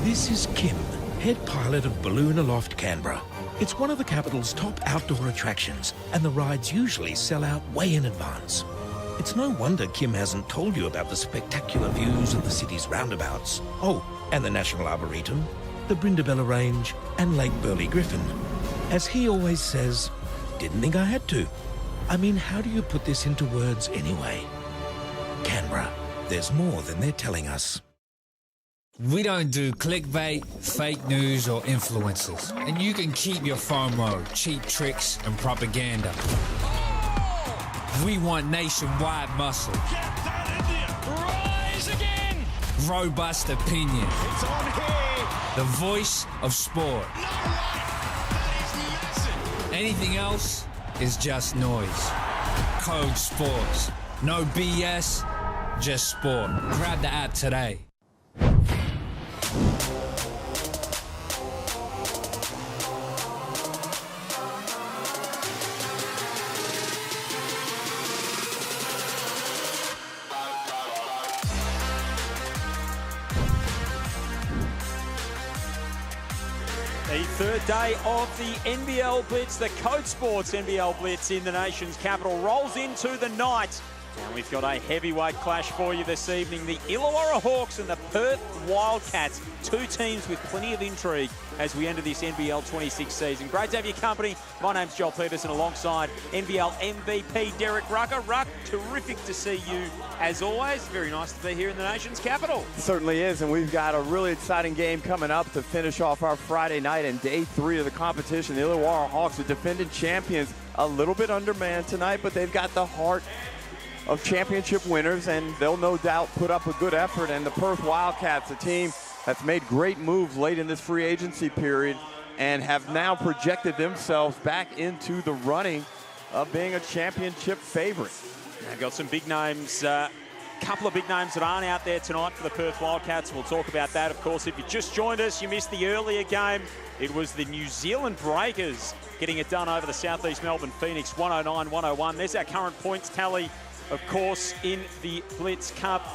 This is Kim, head pilot of Balloon Aloft Canberra. It's one of the capital's top outdoor attractions, and the rides usually sell out way in advance. It's no wonder Kim hasn't told you about the spectacular views of the city's roundabouts. Oh, and the National Arboretum, the Brindabella Range, and Lake Burley Griffin. As he always says, didn't think I had to. I mean, how do you put this into words anyway? Canberra, there's more than they're telling us. We don't do clickbait, fake news, or influencers. And you can keep your FOMO, cheap tricks, and propaganda. We want nationwide muscle. Get that India! Rise again! Robust opinion. It's on here! The voice of sport. No way! That is massive! Anything else is just noise. Code Sports. No BS, just sport. Grab the app today. The third day of the NBL Blitz, the CODE Sports NBL Blitz in the nation's capital, rolls into the night. And we've got a heavyweight clash for you this evening. The Illawarra Hawks and the Perth Wildcats. Two teams with plenty of intrigue as we enter this NBL26 season. Great to have your company. My name's Joel Peterson alongside NBL MVP Derek Rucker. Ruck, terrific to see you as always. Very nice to be here in the nation's capital. It certainly is, and we've got a really exciting game coming up to finish off our Friday night and day 3 of the competition. The Illawarra Hawks, the defending champions, a little bit undermanned tonight, but they've got the heart of championship winners, and they'll no doubt put up a good effort. And the Perth Wildcats, a team that's made great moves late in this free agency period and have now projected themselves back into the running of being a championship favorite. They've got some big names, couple of big names that aren't out there tonight for the Perth Wildcats. We'll talk about that, of course. If you just joined us, you missed the earlier game. It was the New Zealand Breakers getting it done over the South East Melbourne Phoenix, 109-101. There's our current points tally, of course, in the Blitz Cup.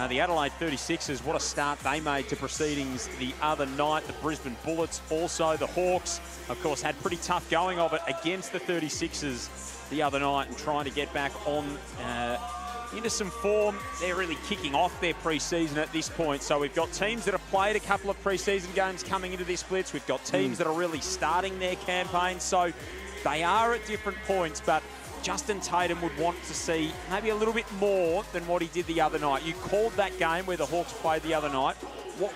The Adelaide 36ers, what a start they made to proceedings the other night. The Brisbane Bullets, also the Hawks, of course, had pretty tough going of it against the 36ers the other night and trying to get back on into some form. They're really kicking off their pre-season at this point. So we've got teams that have played a couple of pre-season games coming into this Blitz. We've got teams that are really starting their campaigns. So they are at different points, but Justin Tatum would want to see maybe a little bit more than what he did the other night. You called that game where the Hawks played the other night.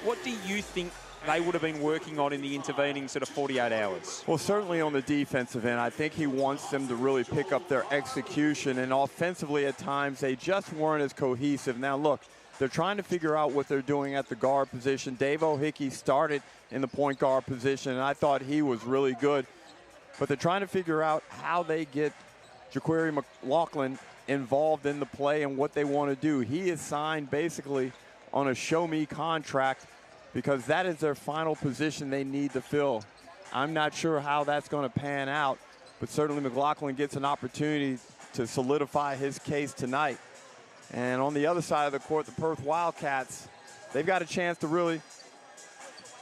What do you think they would have been working on in the intervening sort of 48 hours? Well, certainly on the defensive end, I think he wants them to really pick up their execution, and offensively at times they just weren't as cohesive. Now look, they're trying to figure out what they're doing at the guard position. Dave O'Hickey started in the point guard position, and I thought he was really good. But they're trying to figure out how they get Jaquari McLaughlin involved in the play and what they want to do. He is signed basically on a show-me contract because that is their final position they need to fill. I'm not sure how that's going to pan out, but certainly McLaughlin gets an opportunity to solidify his case tonight. And on the other side of the court, the Perth Wildcats, they've got a chance to really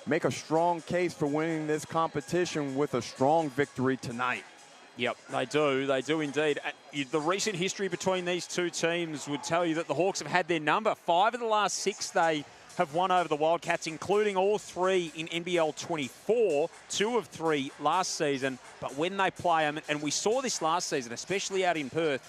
make a strong case for winning this competition with a strong victory tonight. Yep, they do. They do indeed. The recent history between these two teams would tell you that the Hawks have had their number. 5 of the last 6 they have won over the Wildcats, including all 3 in NBL 24, 2 of 3 last season. But when they play them, and we saw this last season, especially out in Perth,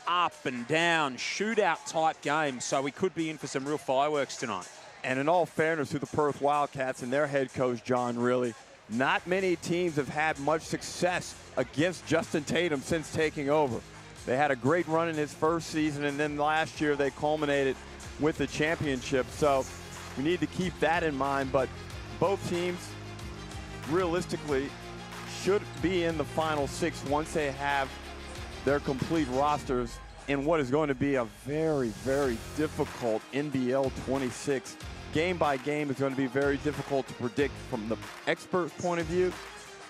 up and down, shootout type games. So we could be in for some real fireworks tonight. And in all fairness to the Perth Wildcats and their head coach, John Riley, not many teams have had much success against Justin Tatum since taking over. They had a great run in his first season, and then last year they culminated with the championship. So we need to keep that in mind. But both teams realistically should be in the final 6 once they have their complete rosters in what is going to be a very, very difficult NBL 26. Game by game is going to be very difficult to predict from the expert's point of view.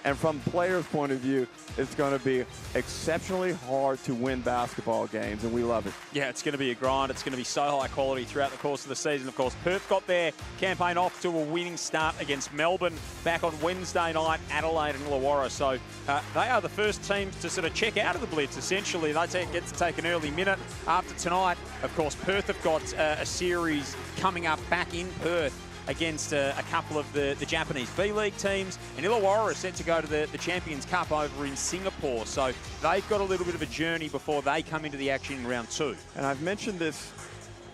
And from the players' point of view, it's going to be exceptionally hard to win basketball games, and we love it. Yeah, it's going to be a grind. It's going to be so high quality throughout the course of the season. Of course, Perth got their campaign off to a winning start against Melbourne back on Wednesday night, Adelaide and Illawarra. So they are the first teams to sort of check out of the Blitz, essentially. They get to take an early minute after tonight. Of course, Perth have got a series coming up back in Perth against a couple of the Japanese B-League teams. And Illawarra is set to go to the Champions Cup over in Singapore. So they've got a little bit of a journey before they come into the action in round 2. And I've mentioned this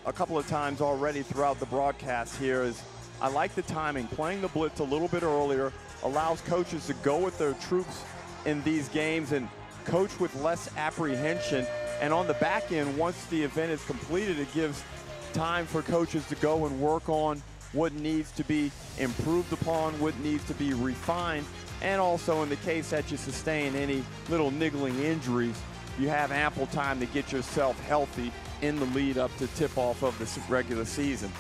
a couple of times already throughout the broadcast here is I like the timing. Playing the Blitz a little bit earlier allows coaches to go with their troops in these games and coach with less apprehension. And on the back end, once the event is completed, it gives time for coaches to go and work on what needs to be improved upon, what needs to be refined, and also in the case that you sustain any little niggling injuries, you have ample time to get yourself healthy in the lead up to tip-off of the regular season.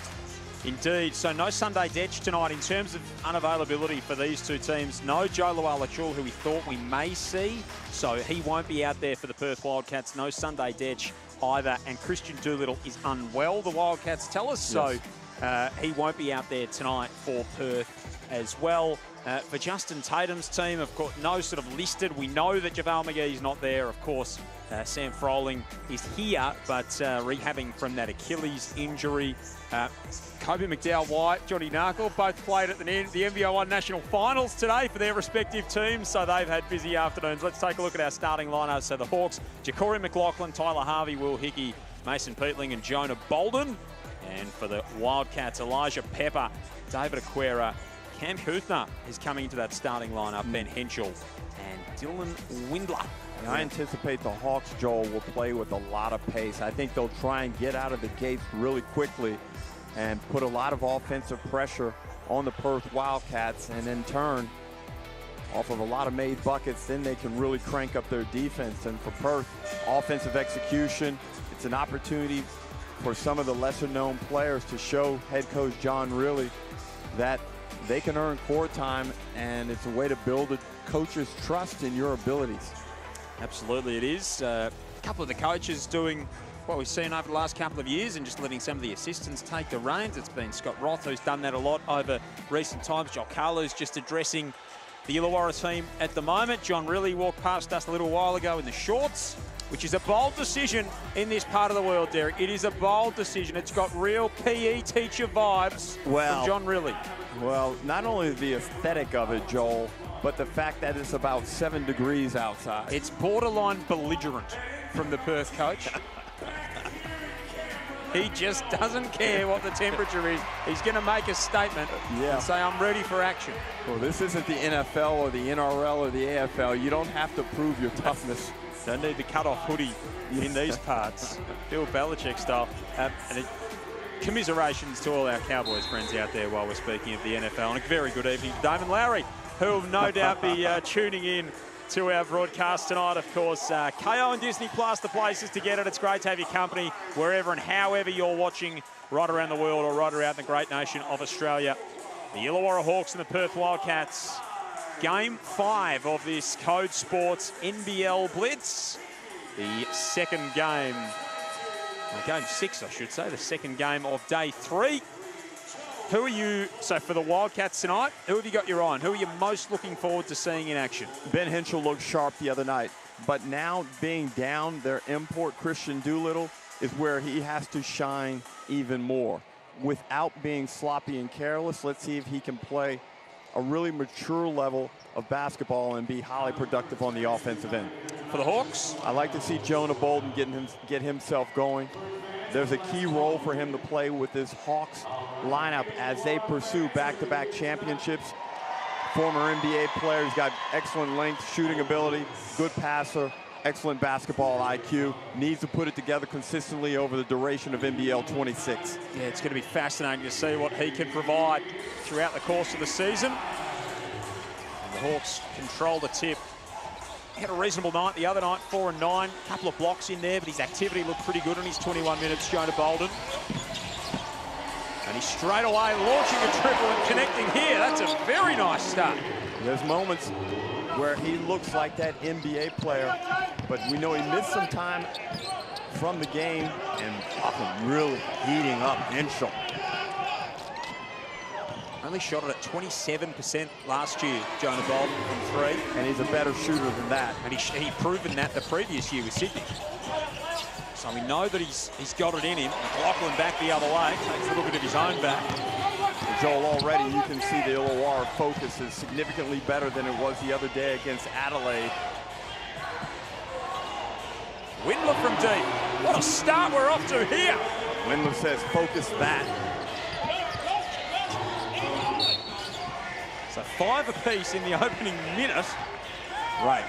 Indeed. So no Sunday Detch tonight. In terms of unavailability for these two teams, no Joe Luala-Chul, who we thought we may see. So he won't be out there for the Perth Wildcats. No Sunday Detch either. And Christian Doolittle is unwell, the Wildcats tell us. Yes. So he won't be out there tonight for Perth as well. For Justin Tatum's team, of course, no sort of listed. We know that JaVale McGee's not there. Of course, Sam Froling is here, but rehabbing from that Achilles injury. Kobe McDowell-White, Johnny Narkle, both played at the NBL1 National Finals today for their respective teams, so they've had busy afternoons. Let's take a look at our starting lineup. So the Hawks, Ja'Cory McLaughlin, Tyler Harvey, Will Hickey, Mason Peatling and Jonah Bolden. And for the Wildcats, Elijah Pepper, David Aquera, Cam Huthner is coming into that starting lineup, Ben Henschel and Dylan Windler. And I anticipate the Hawks, Joel, will play with a lot of pace. I think they'll try and get out of the gates really quickly and put a lot of offensive pressure on the Perth Wildcats, and in turn, off of a lot of made buckets, then they can really crank up their defense. And for Perth, offensive execution, it's an opportunity for some of the lesser-known players to show head coach John Riley that they can earn court time, and it's a way to build a coach's trust in your abilities. Absolutely it is. A couple of the coaches doing what we've seen over the last couple of years and just letting some of the assistants take the reins. It's been Scott Roth who's done that a lot over recent times. Joel Carlo's just addressing the Illawarra team at the moment. John Riley walked past us a little while ago in the shorts, which is a bold decision in this part of the world, Derek. It is a bold decision. It's got real PE teacher vibes from John Riley. Well, not only the aesthetic of it, Joel, but the fact that it's about 7 degrees outside. It's borderline belligerent from the Perth coach. He just doesn't care what the temperature is. He's going to make a statement and say, I'm ready for action. Well, this isn't the NFL or the NRL or the AFL. You don't have to prove your toughness. Don't need the cut-off hoodie in these parts. Bill Belichick style. Commiserations to all our Cowboys friends out there while we're speaking of the NFL. And a very good evening to Damon Lowry, who will no doubt be tuning in to our broadcast tonight. Of course, KO and Disney Plus, the places to get it. It's great to have your company wherever and however you're watching right around the world or right around the great nation of Australia. The Illawarra Hawks and the Perth Wildcats. Game 5 of this Code Sports NBL Blitz. The second game, game 6 I should say, the second game of day 3. Who are you, so for the Wildcats tonight, who have you got your eye on? Who are you most looking forward to seeing in action? Ben Henschel looked sharp the other night, but now being down their import Christian Doolittle is where he has to shine even more. Without being sloppy and careless, let's see if he can play a really mature level of basketball and be highly productive on the offensive end. For the Hawks, I like to see Jonah Bolden get himself going. There's a key role for him to play with this Hawks lineup as they pursue back-to-back championships. Former NBA player, he's got excellent length, shooting ability, good passer, excellent basketball IQ. Needs to put it together consistently over the duration of NBL26. Yeah, it's going to be fascinating to see what he can provide throughout the course of the season. And the Hawks control the tip. He had a reasonable night the other night, 4 and 9. A couple of blocks in there, but his activity looked pretty good in his 21 minutes, Jonah Bolden. And he's straight away launching a triple and connecting here. That's a very nice start. There's moments where he looks like that NBA player, but we know he missed some time from the game, and McLaughlin really heating up Henschel. Only shot it at 27% last year, Jonah Bolden from 3. And he's a better shooter than that. And he'd proven that the previous year with Sydney. So we know that he's got it in him. McLaughlin back the other way, takes a little bit of his own back. Joel, already you can see the Illawarra focus is significantly better than it was the other day against Adelaide. Windler from deep. What a start we're off to here. Windler says, focus that. So 5 apiece in the opening minute. Right.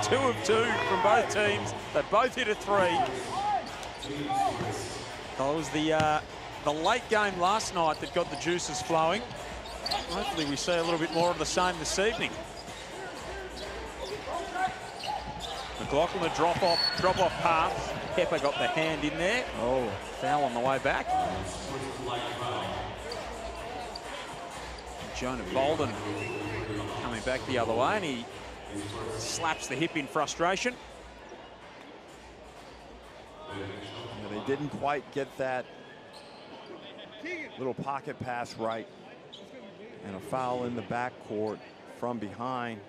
2 of 2 from both teams. They both hit a 3. That was the late game last night that got the juices flowing. Hopefully we see a little bit more of the same this evening. McLaughlin a drop off pass. Pepper got the hand in there. Oh, foul on the way back. Jonah Bolden coming back the other way, and he slaps the hip in frustration. Yeah, they didn't quite get that little pocket pass right, and a foul in the backcourt from behind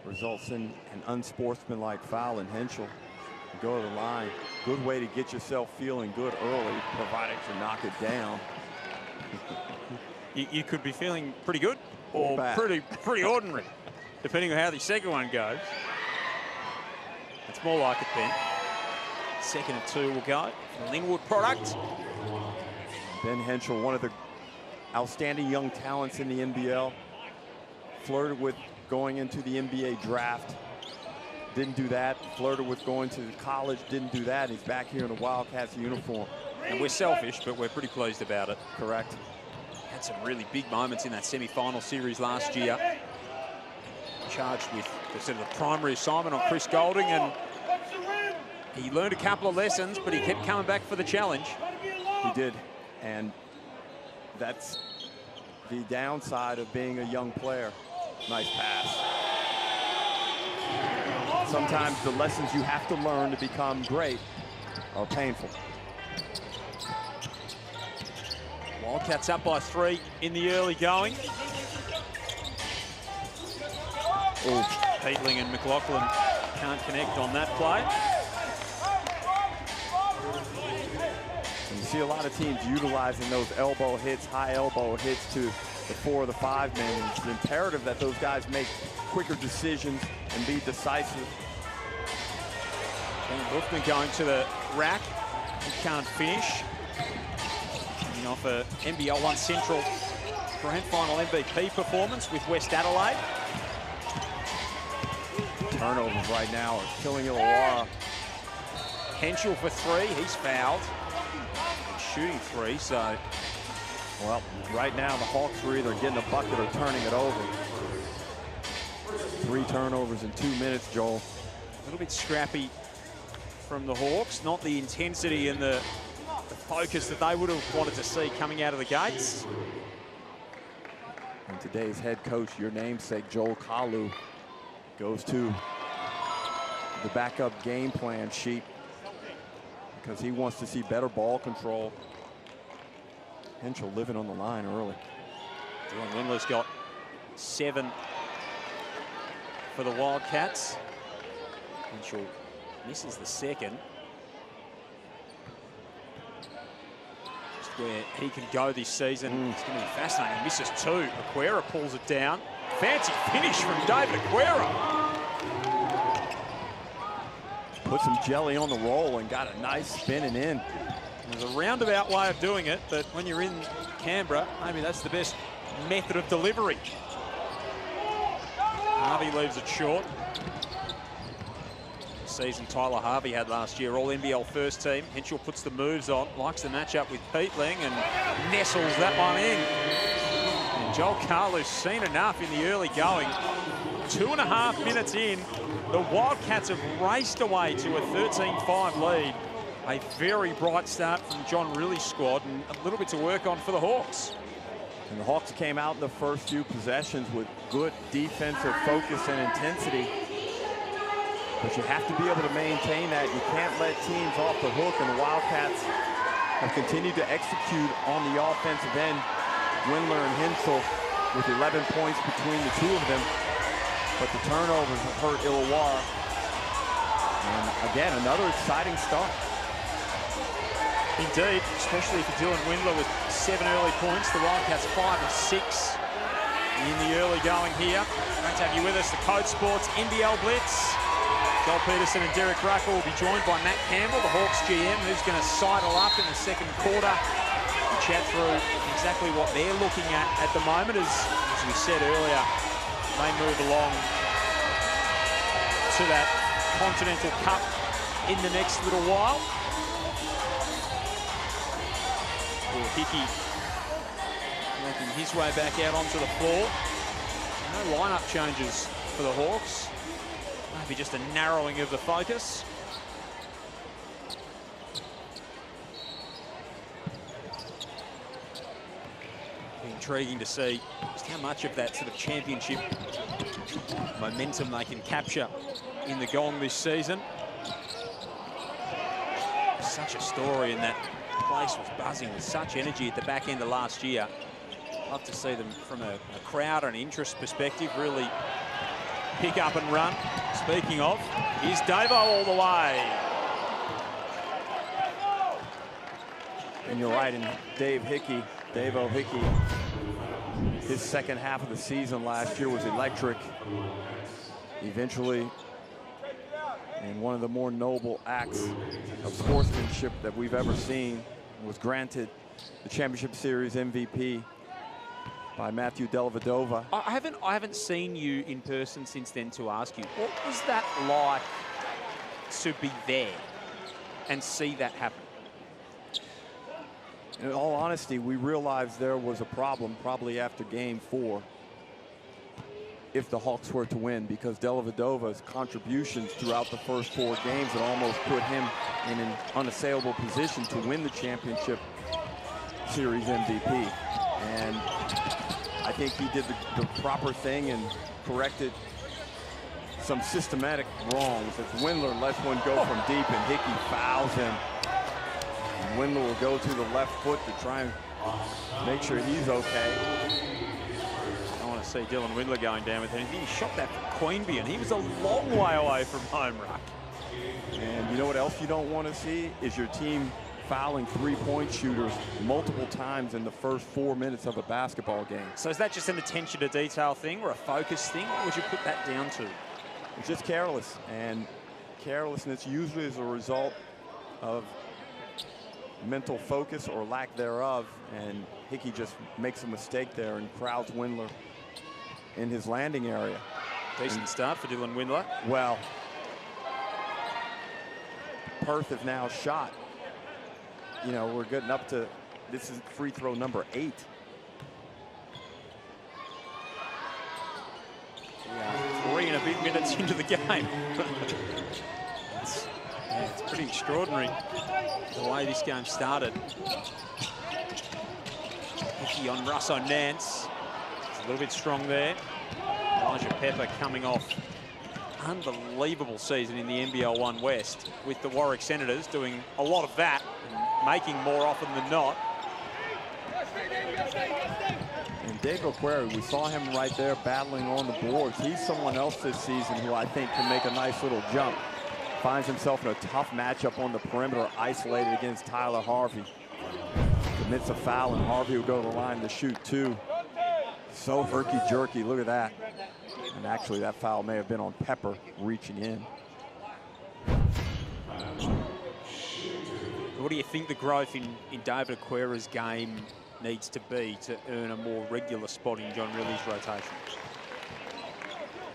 results in an unsportsmanlike foul, and Henschel go to the line. Good way to get yourself feeling good early, provided you knock it down. You could be feeling pretty good or pretty ordinary, depending on how the second one goes. It's more like it then. Second and 2 will go. Linwood product. Ben Henschel, one of the outstanding young talents in the NBL, flirted with going into the NBA draft. Didn't do that. Flirted with going to college. Didn't do that. He's back here in the Wildcats uniform. And we're selfish, but we're pretty pleased about it. Correct. Had some really big moments in that semi-final series last year. Charged with the sort of the primary assignment on Chris Golding, and he learned a couple of lessons, but he kept coming back for the challenge. He did, and that's the downside of being a young player. Nice pass. Sometimes the lessons you have to learn to become great are painful. Wildcats up by 3 in the early going. Peatling and McLaughlin can't connect on that play. And you see a lot of teams utilizing those elbow hits, high elbow hits to the 4 or the 5 men. It's imperative that those guys make quicker decisions and be decisive. And Hoofman going to the rack. He can't finish. Coming off a NBL1 Central Grand Final MVP performance with West Adelaide. Turnovers right now are killing Illawarra. Henschel for 3, he's fouled. Shooting 3, so. Well, right now the Hawks are either getting a bucket or turning it over. 3 turnovers in 2 minutes, Joel. A little bit scrappy from the Hawks, not the intensity and the focus that they would have wanted to see coming out of the gates. And today's head coach, your namesake, Joel Kalu, goes to the backup game plan sheet because he wants to see better ball control. Henschel living on the line early. Dylan Windler's got 7 for the Wildcats. Henschel misses the second. Just where he can go this season. It's going to be fascinating. He misses 2. Aquera pulls it down. Fancy finish from David Aquera. Put some jelly on the roll and got a nice spinning in. There's a roundabout way of doing it, but when you're in Canberra, maybe that's the best method of delivery. Harvey leaves it short. Season Tyler Harvey had last year, all NBL first team. Henschel puts the moves on, likes the matchup with Peatling and nestles that one in. And Joel Kalu's seen enough in the early going. 2.5 minutes in, the Wildcats have raced away to a 13-5 lead. A very bright start from John Rilly's squad and a little bit to work on for the Hawks. And the Hawks came out in the first few possessions with good defensive focus and intensity. But you have to be able to maintain that. You can't let teams off the hook, and the Wildcats have continued to execute on the offensive end. Windler and Hensel with 11 points between the two of them. But the turnovers have hurt Illawarra. And again, another exciting start. Indeed, especially for Dylan Windler with 7 early points. The Wildcats 5 of 6 in the early going here. Great to have you with us. The Code Sports NBL Blitz. Joel Peterson and Derek Rucker will be joined by Matt Campbell, the Hawks GM, who's going to sidle up in the second quarter and chat through exactly what they're looking at the moment. As we said earlier, they move along to that Continental Cup in the next little while. Hickey making his way back out onto the floor. No lineup changes for the Hawks. Maybe just a narrowing of the focus. Intriguing to see just how much of that sort of championship momentum they can capture in the Gong this season. Such a story in that place was buzzing with such energy at the back end of last year. Love to see them from a crowd and interest perspective really pick up and run. Speaking of, here's Davo all the way. And you're right, and Davo Hickey, his second half of the season last year was electric. Eventually, in one of the more noble acts of sportsmanship that we've ever seen, was granted the Championship Series MVP by Matthew Dellavedova. I haven't seen you in person since then to ask you, what was that like to be there and see that happen? In all honesty, we realized there was a problem probably after Game 4 if the Hawks were to win, because Dellavedova's contributions throughout the first 4 games had almost put him in an unassailable position to win the Championship Series MVP. And I think he did the proper thing and corrected some systematic wrongs. As Windler lets one go from deep and Hickey fouls him. And Windler will go to the left foot to try and make sure he's okay. I want to see Dylan Windler going down with anything. He shot that from Queanbeyan. He was a long way away from home ruck. And you know what else you don't want to see is your team fouling three-point shooters multiple times in the first 4 minutes of a basketball game. So is that just an attention to detail thing or a focus thing? What would you put that down to? It's just careless, and carelessness usually is a result of mental focus or lack thereof, and Hickey just makes a mistake there and crowds Windler in his landing area. Decent start for Dylan Windler. Well, Perth have now shot. You know, we're getting up to, this is free throw number 8. Yeah, 3 and a bit minutes into the game. It's pretty extraordinary the way this game started. Hickey on Russo Nance. It's a little bit strong there. Elijah Pepper coming off unbelievable season in the NBL 1 West with the Warwick Senators, doing a lot of that and making more often than not. And Diego Query, we saw him right there battling on the boards. He's someone else this season who I think can make a nice little jump. Finds himself in a tough matchup on the perimeter, isolated against Tyler Harvey. Commits a foul, and Harvey will go to the line to shoot 2. So herky-jerky, look at that. And actually, that foul may have been on Pepper reaching in. What do you think the growth in David Aquera's game needs to be to earn a more regular spot in John Riley's rotation?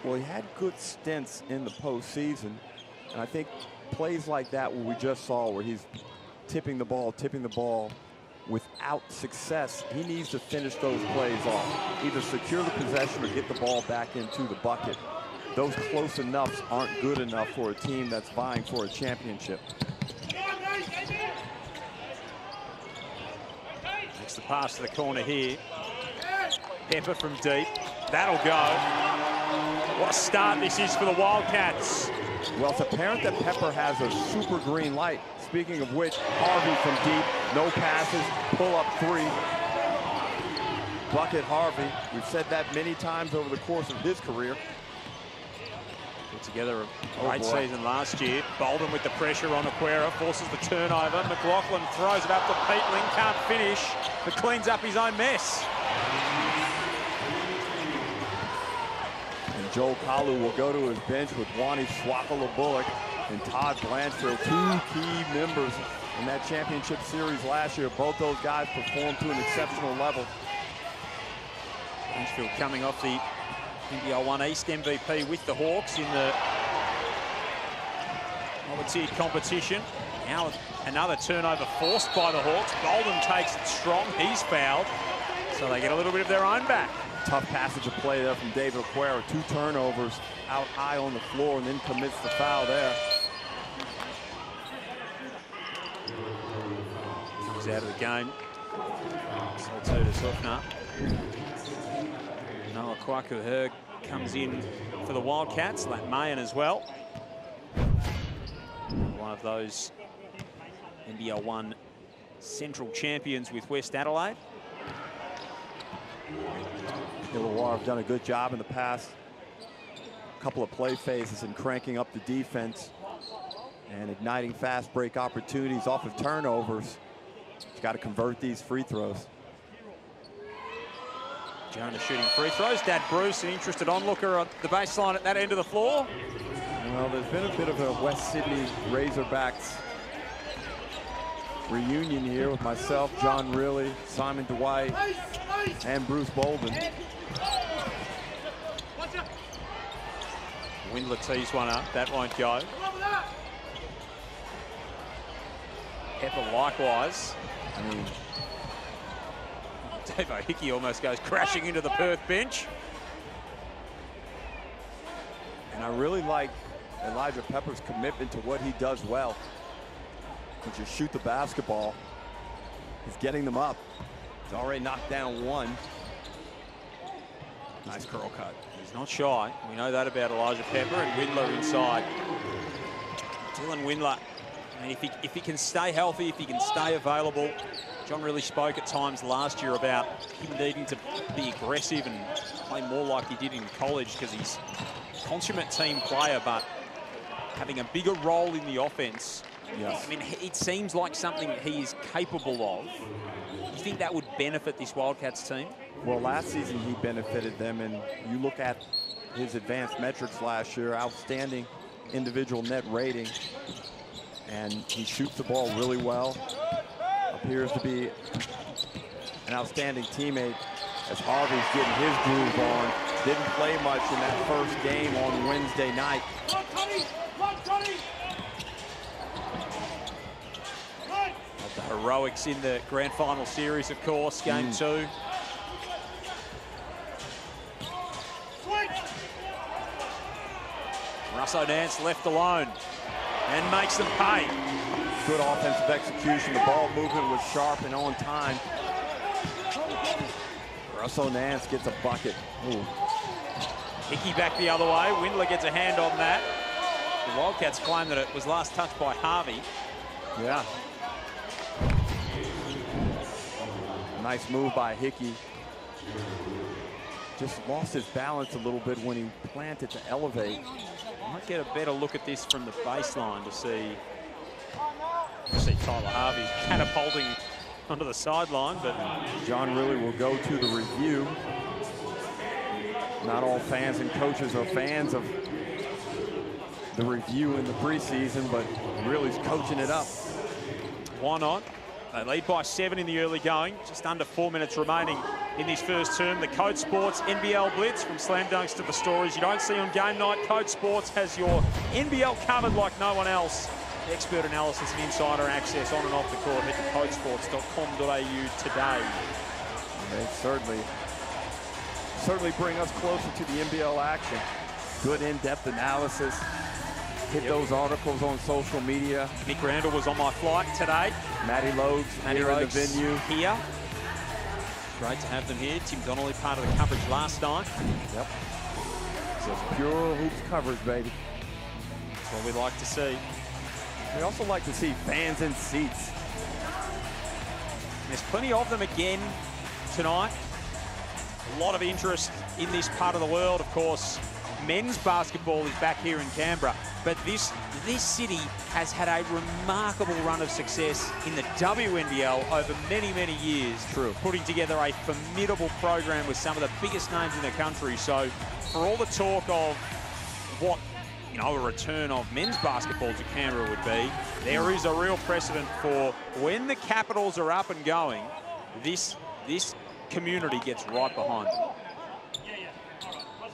Well, he had good stints in the postseason. And I think plays like that, what we just saw, where he's tipping the ball without success, he needs to finish those plays off. Either secure the possession or get the ball back into the bucket. Those close enoughs aren't good enough for a team that's vying for a championship. Makes the pass to the corner here. Pepper from deep. That'll go. What a start this is for the Wildcats. Well, it's apparent that Pepper has a super green light. Speaking of which, Harvey from deep, no passes, pull up 3. Bucket Harvey. We've said that many times over the course of his career. Put together a great season last year. Bolden with the pressure on Aquera, forces the turnover. McLaughlin throws it up to Peatling, can't finish, but cleans up his own mess. And Joel Kalu will go to his bench with Wani Swakala-Bullock and Todd Blanchfield, 2 key members in that championship series last year. Both those guys performed to an exceptional level. Blanchfield coming off the NBL 1 East MVP with the Hawks in the lower-tier competition. Now another turnover forced by the Hawks. Bolden takes it strong. He's fouled, so they get a little bit of their own back. Tough passage of play there from David Aquera. 2 turnovers out high on the floor and then commits the foul there. Comes out of the game. Saltu to Sufner. Noah Kwaku-Herg comes in for the Wildcats. Lat Mayan as well. One of those NBL 1 Central champions with West Adelaide. Illawarra have done a good job in the past couple of play phases in cranking up the defense and igniting fast break opportunities off of turnovers. You've got to convert these free throws. Jonah shooting free throws. Dad Bruce, an interested onlooker on the baseline at that end of the floor. Well, there's been a bit of a West Sydney Razorbacks reunion here with myself, John Riley, Simon Dwight, and Bruce Bolden. Windler tees one up. That won't go. Pepper likewise. Dave O'Hickey almost goes crashing into the Perth bench. And I really like Elijah Pepper's commitment to what he does well, which is shoot the basketball. He's getting them up. He's already knocked down 1. Nice curl cut. He's not shy. We know that about Elijah Pepper, and Windler inside. Dylan Windler, I mean, if he can stay healthy, if he can stay available. John really spoke at times last year about him needing to be aggressive and play more like he did in college because he's a consummate team player, but having a bigger role in the offense. Yes. I mean, it seems like something he is capable of. Do you think that would benefit this Wildcats team? Well, last season he benefited them, and you look at his advanced metrics last year, outstanding individual net rating, and he shoots the ball really well. Appears to be an outstanding teammate as Harvey's getting his groove on. Didn't play much in that first game on Wednesday night. Of the heroics in the grand final series, of course, game 2. Russo Nance left alone and makes them pay. Good offensive execution. The ball movement was sharp and on time. Russell Nance gets a bucket. Ooh. Hickey back the other way. Windler gets a hand on that. The Wildcats claim that it was last touched by Harvey. Yeah. Nice move by Hickey. Just lost his balance a little bit when he planted to elevate. Might get a better look at this from the baseline to see Tyler Harvey catapulting onto the sideline, but John really will go to the review. Not all fans and coaches are fans of the review in the preseason, but really's coaching it up. Why not? They lead by 7 in the early going, just under 4 minutes remaining in this first term. The Code Sports NBL Blitz, from slam dunks to the stories you don't see on game night. Code Sports has your NBL covered like no one else. Expert analysis and insider access on and off the court. Head to codesports.com.au today. They certainly bring us closer to the NBL action. Good in-depth analysis. Hit those articles on social media. Nick Randall was on my flight today. Matty Logues here in the venue. Here. Great to have them here. Tim Donnelly, part of the coverage last night. Yep. Just pure hoops coverage, baby. That's what we like to see. We also like to see fans in seats. There's plenty of them again tonight. A lot of interest in this part of the world, of course. Men's basketball is back here in Canberra, but this city has had a remarkable run of success in the WNBL over many, many years. True. Putting together a formidable program with some of the biggest names in the country. So for all the talk of what, you know, a return of men's basketball to Canberra would be, there is a real precedent for when the Capitals are up and going, this community gets right behind them.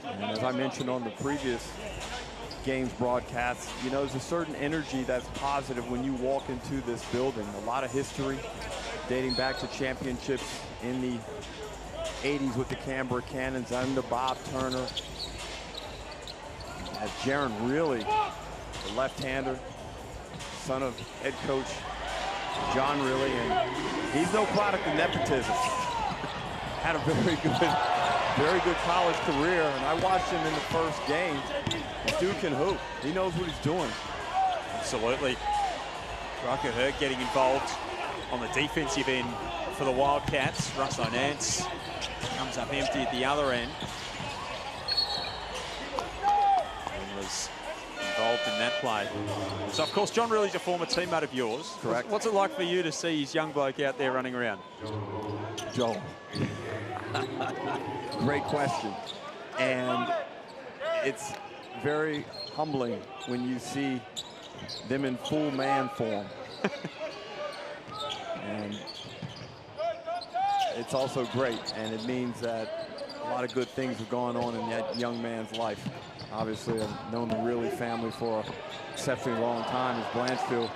And as I mentioned on the previous games broadcast, you know, there's a certain energy that's positive when you walk into this building. A lot of history dating back to championships in the 80s with the Canberra Cannons under Bob Turner. As Jaron Really, the left-hander, son of head coach John Really, and he's no product of nepotism. Had a very good college career, and I watched him in the first game. The dude can hoop. He knows what he's doing. Absolutely. Rucker Hurt getting involved on the defensive end for the Wildcats. Russo Nance comes up empty at the other end. And was involved in that play. So, of course, John Really's a former teammate of yours. Correct. What's it like for you to see his young bloke out there running around? Joel. Great question. And it's very humbling when you see them in full man form. And it's also great, and it means that a lot of good things have gone on in that young man's life. Obviously, I've known the Really family for an exceptionally long time as Blanchfield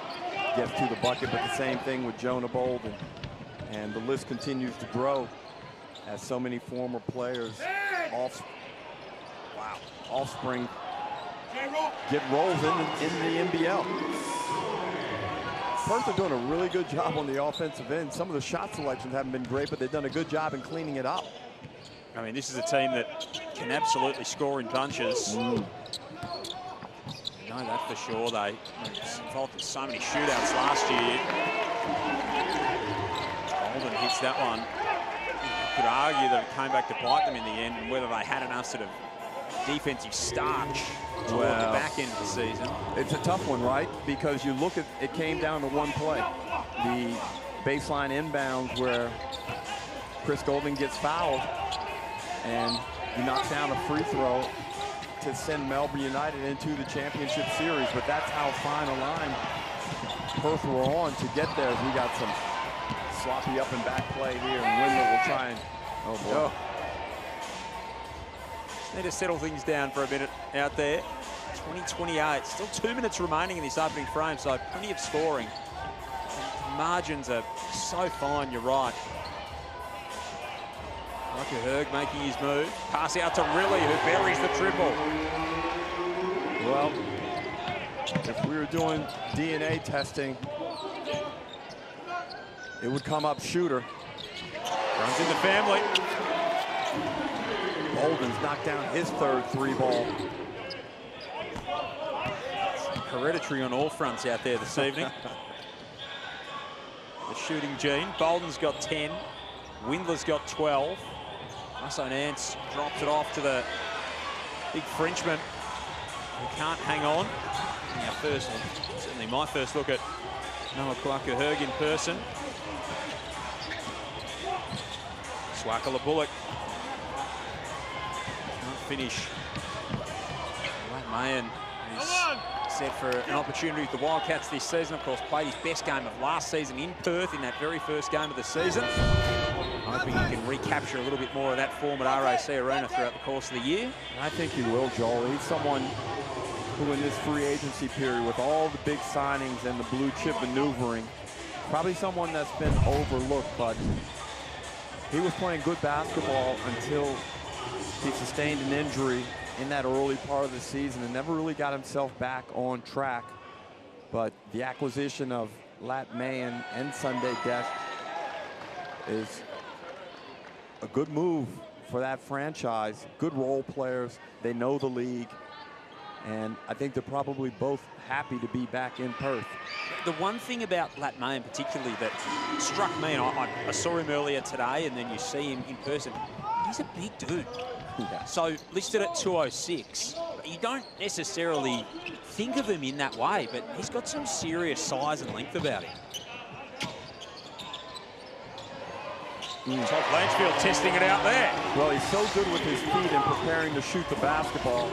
gets to the bucket, but the same thing with Jonah Bolden. And the list continues to grow as so many former players, offspring, get roles in the NBL. Perth are doing a really good job on the offensive end. Some of the shot selections haven't been great, but they've done a good job in cleaning it up. I mean, this is a team that can absolutely score in bunches. You know that for sure. They were involved in so many shootouts last year. Bolden hits that one. You could argue that it came back to bite them in the end, and whether they had enough sort of defensive starch toward the back end of the season. It's a tough one, right? Because you look at it, came down to one play. The baseline inbounds where Chris Golding gets fouled, and he knocks down a free throw to send Melbourne United into the championship series. But that's how fine a line Perth were on to get there. We got some sloppy up and back play here, and Windler will try and, oh boy. Just need to settle things down for a minute out there. 20-28, still 2 minutes remaining in this opening frame, so plenty of scoring. And margins are so fine, you're right. Rucker Hurt making his move. Pass out to Really, who buries the triple. Well, if we were doing DNA testing, it would come up shooter. Runs in the family. Bolden's knocked down his third three ball. Hereditary on all fronts out there this evening. The shooting gene. Bolden's got 10. Windler's got 12. Russo Nance drops it off to the big Frenchman who can't hang on. Our first, certainly my first look at Noah Kwaka-Hurg in person. Swakala Bullock can't finish. Mayan is set for an opportunity with the Wildcats this season. Of course, played his best game of last season in Perth in that very first game of the season. Hoping he can recapture a little bit more of that form at RAC Arena throughout the course of the year. I think he will, Joel. He's someone who in this free agency period, with all the big signings and the blue chip maneuvering, probably someone that's been overlooked, but he was playing good basketball until he sustained an injury in that early part of the season and never really got himself back on track. But the acquisition of Lat Mayan and Sunday Deck is a good move for that franchise. Good role players. They know the league. And I think they're probably both happy to be back in Perth. The one thing about Latmain particularly that struck me, and I saw him earlier today, and then you see him in person, he's a big dude. Yeah. So listed at 206, you don't necessarily think of him in that way, but he's got some serious size and length about him. Todd Blanchfield testing it out there. Well, he's so good with his feet and preparing to shoot the basketball.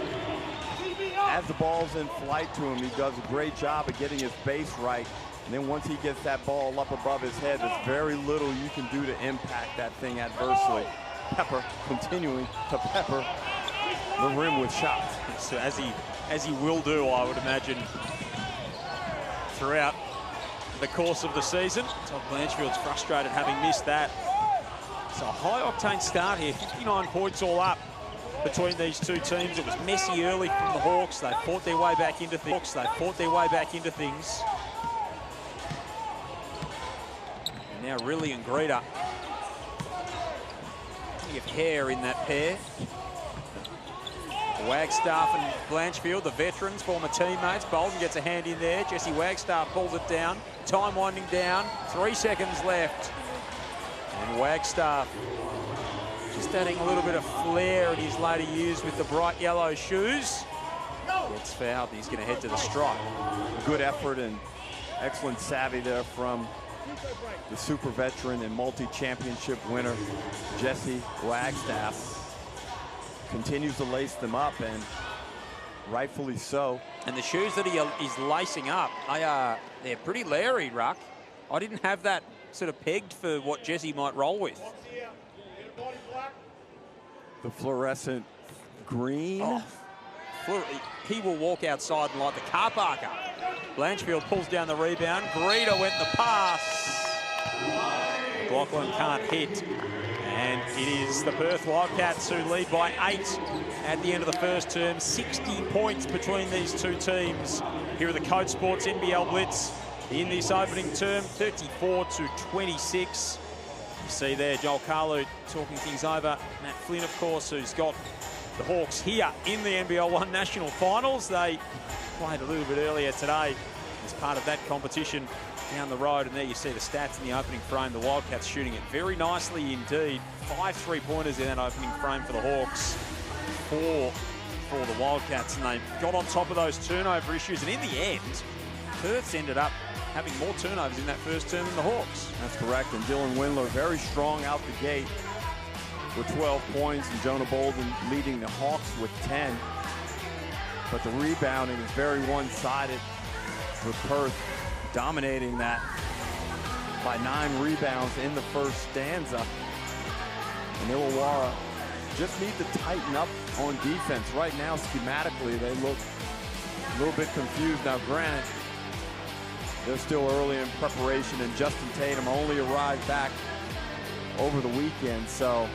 As the ball's in flight to him, he does a great job of getting his base right. And then once he gets that ball up above his head, there's very little you can do to impact that thing adversely. Pepper continuing to pepper the rim with shots. So as he will do, I would imagine, throughout the course of the season. Todd Blanchfield's frustrated having missed that. It's a high-octane start here, 59 points all up between these two teams. It was messy early from the Hawks. They fought their way back into things. And now Riley and Greeter. Plenty of hair in that pair. Wagstaff and Blanchfield, the veterans, former teammates. Bolden gets a hand in there. Jesse Wagstaff pulls it down. Time winding down. 3 seconds left. And Wagstaff just adding a little bit of flair in his later years with the bright yellow shoes. Gets fouled, and he's going to head to the stripe. Good effort and excellent savvy there from the super veteran and multi-championship winner, Jesse Wagstaff. Continues to lace them up, and rightfully so. And the shoes that he's lacing up, they're pretty Larry, Ruck. I didn't have that sort of pegged for what Jesse might roll with. The fluorescent green. Oh, he will walk outside and light the car park up. Blanchfield pulls down the rebound. Greeter went the pass. McLaughlin can't hit. And it is the Perth Wildcats who lead by 8 at the end of the first term. 60 points between these two teams. Here are the CODE Sports NBL Blitz in this opening term, 34-26. You see there, Joel Carlu talking things over. Matt Flynn, of course, who's got the Hawks here in the NBL 1 National Finals. They played a little bit earlier today as part of that competition down the road. And there you see the stats in the opening frame. The Wildcats shooting it very nicely indeed. 5 3-pointers in that opening frame for the Hawks. 4 for the Wildcats. And they got on top of those turnover issues. And in the end, Perth's ended up having more turnovers in that first term than the Hawks. That's correct, and Dylan Windler very strong out the gate with 12 points, and Jonah Bolden leading the Hawks with 10. But the rebounding is very one-sided, with Perth dominating that by 9 rebounds in the first stanza. And Illawarra just need to tighten up on defense. Right now, schematically, they look a little bit confused. Now, granted, they're still early in preparation, and Justin Tatum only arrived back over the weekend, so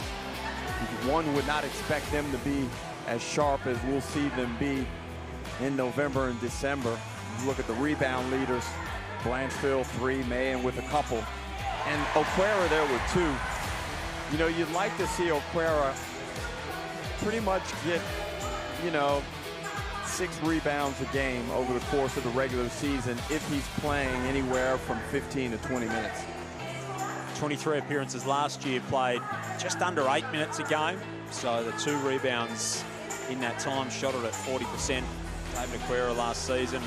one would not expect them to be as sharp as we'll see them be in November and December. You look at the rebound leaders, Blanchfield 3, Mahan with a couple, and Okwara there with 2. You know, you'd like to see Okwara pretty much get, 6 rebounds a game over the course of the regular season if he's playing anywhere from 15 to 20 minutes. 23 appearances last year, played just under 8 minutes a game. So the 2 rebounds in that time, shot it at 40%. David Aquera last season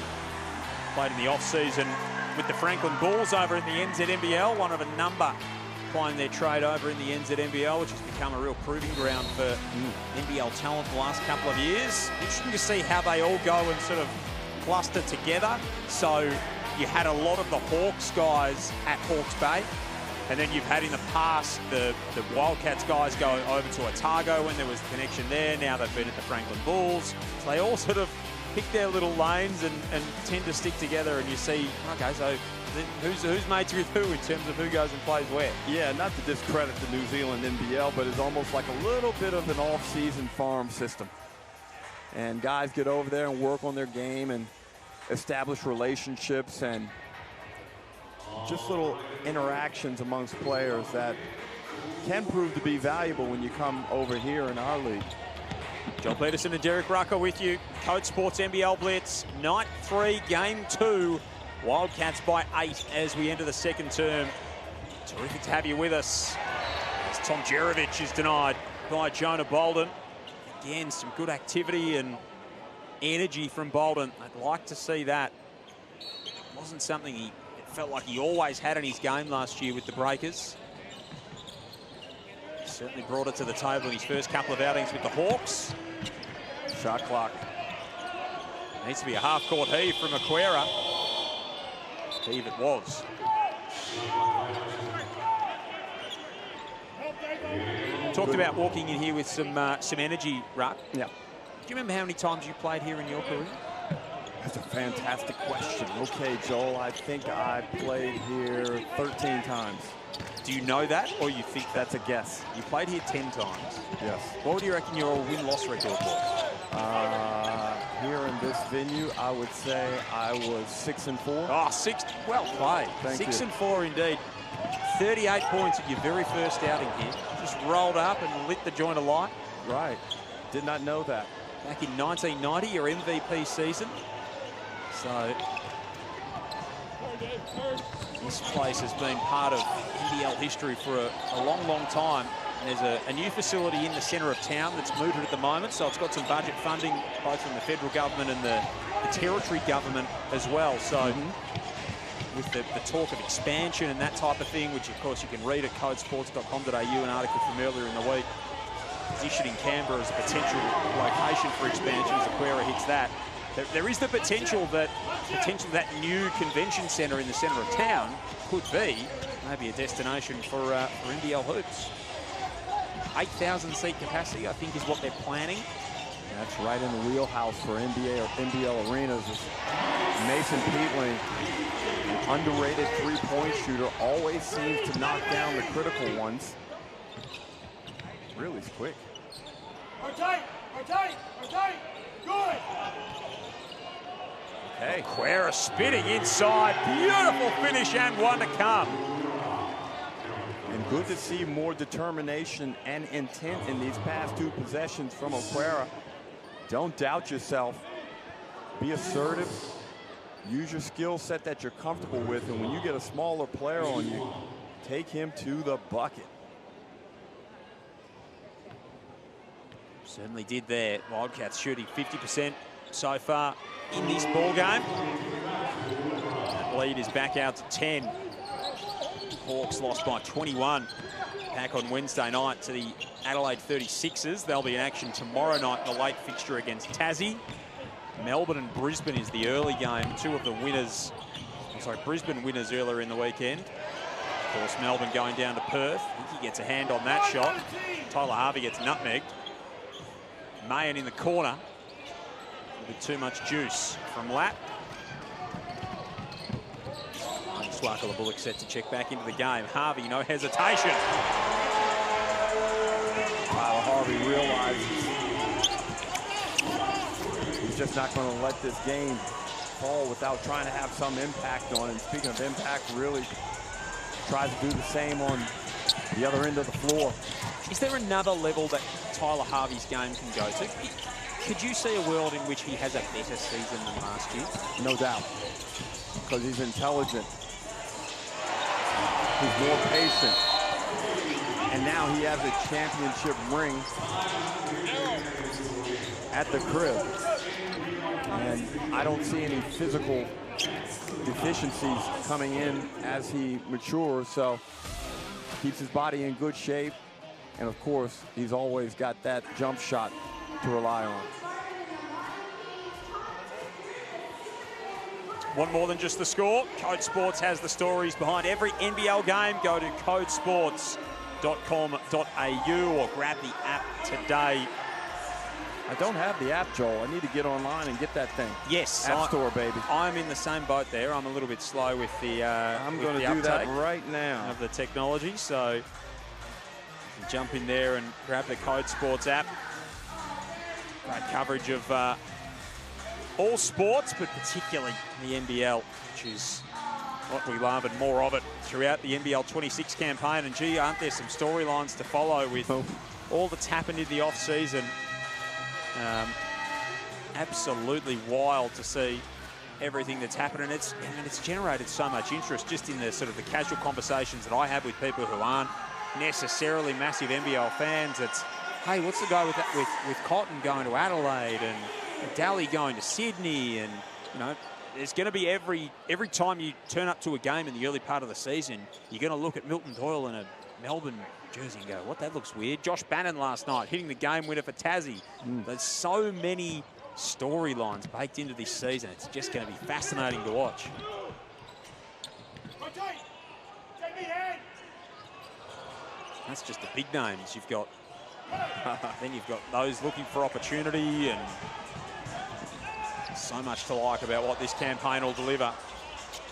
played in the off-season with the Franklin Bulls over in the NZNBL, one of a number playing their trade over in the NZNBL, which has become a real proving ground for NBL talent the last couple of years. Interesting to see how they all go and sort of cluster together. So you had a lot of the Hawks guys at Hawke's Bay, and then you've had in the past the Wildcats guys go over to Otago when there was the connection there. Now they've been at the Franklin Bulls. So they all sort of pick their little lanes and tend to stick together, and you see, okay, so who's mates with who in terms of who goes and plays where. Yeah, not to discredit the New Zealand NBL, but it's almost like a little bit of an off-season farm system. And guys get over there and work on their game and establish relationships and just little interactions amongst players that can prove to be valuable when you come over here in our league. John Peterson and Derek Rucker with you. Code Sports NBL Blitz, night 3, game 2. Wildcats by 8 as we enter the second term. Terrific to have you with us. As Tom Jerovic is denied by Jonah Bolden. Again, some good activity and energy from Bolden. I'd like to see that. It wasn't something it felt like he always had in his game last year with the Breakers. He certainly brought it to the table in his first couple of outings with the Hawks. Shot clock. Needs to be a half-court heave from Aquera. Heave it was. Talked about walking in here with some energy, Ruck. Yeah. Do you remember how many times you played here in your career? That's a fantastic question. Okay, Joel, I think I played here 13 times. Do you know that, or you think That's a guess. you played here 10 times? Yes. What do you reckon your win-loss record was? Here in this venue, I would say I was 6-4. Oh, 6. Well played. Thank you. 6-4 indeed. 38 points at your very first outing here. Just rolled up and lit the joint alight. Right. Did not know that. Back in 1990, your MVP season. So this place has been part of NBL history for a long, long time. And there's a new facility in the centre of town that's mooted at the moment, so it's got some budget funding both from the federal government and the territory government as well. So with the talk of expansion and that type of thing, which of course you can read at codesports.com.au, an article from earlier in the week, positioned in Canberra as a potential location for expansion as Aquera hits that. There is the potential that new convention centre in the centre of town could be maybe a destination for NBL hoops. 8,000 seat capacity, I think, is what they're planning. That's right in the wheelhouse for NBL arenas. Mason Peatling, an underrated three-point shooter, always seems to knock down the critical ones. Really quick. Good. Okay, Aquera spinning inside. Beautiful finish and one to come. And good to see more determination and intent in these past two possessions from Aquera. Don't doubt yourself. Be assertive. Use your skill set that you're comfortable with. And when you get a smaller player on you, take him to the bucket. Certainly did there. Wildcats shooting 50% so far in this ball game. That lead is back out to 10. Hawks lost by 21 back on Wednesday night to the Adelaide 36ers. They'll be in action tomorrow night in the late fixture against Tassie. Melbourne and Brisbane is the early game. Two of the winners, Brisbane winners earlier in the weekend. Of course, Melbourne going down to Perth. I think he gets a hand on that shot. Tyler Harvey gets nutmegged. Mayan in the corner. A bit too much juice from Lapp. Swarkle Bullock set to check back into the game. Harvey, no hesitation. Tyler Harvey realizes he's just not going to let this game fall without trying to have some impact on it. And speaking of impact, really tries to do the same on the other end of the floor. Is there another level that Tyler Harvey's game can go to? Could you see a world in which he has a better season than last year? No doubt, because he's intelligent. He's more patient. And now he has a championship ring at the crib. And I don't see any physical deficiencies coming in as he matures. So keeps his body in good shape. And of course, he's always got that jump shot to rely on. One more than just the score. Code Sports has the stories behind every NBL game. Go to codesports.com.au or grab the app today. I don't have the app, Joel. I need to get online and get that thing. Yes. App Store, baby. I'm in the same boat there. I'm a little bit slow with the I'm going to do that right now. Of the technology, so you can jump in there and grab the Code Sports app. Great coverage of all sports, but particularly the NBL, which is what we love and more of it throughout the NBL26 campaign. And gee, aren't there some storylines to follow with all that's happened in the off-season? Absolutely wild to see everything that's happened, and it's generated so much interest just in the sort of the casual conversations that I have with people who aren't necessarily massive NBL fans. It's, hey, what's the guy with that with Cotton going to Adelaide and Daly going to Sydney, and you know, there's going to be every time you turn up to a game in the early part of the season, you're going to look at Milton Doyle in a Melbourne jersey and go, what, that looks weird. Josh Bannon last night hitting the game winner for Tassie. There's so many storylines baked into this season. It's just going to be fascinating to watch. That's just the big names. You've got then you've got those looking for opportunity, and so much to like about what this campaign will deliver.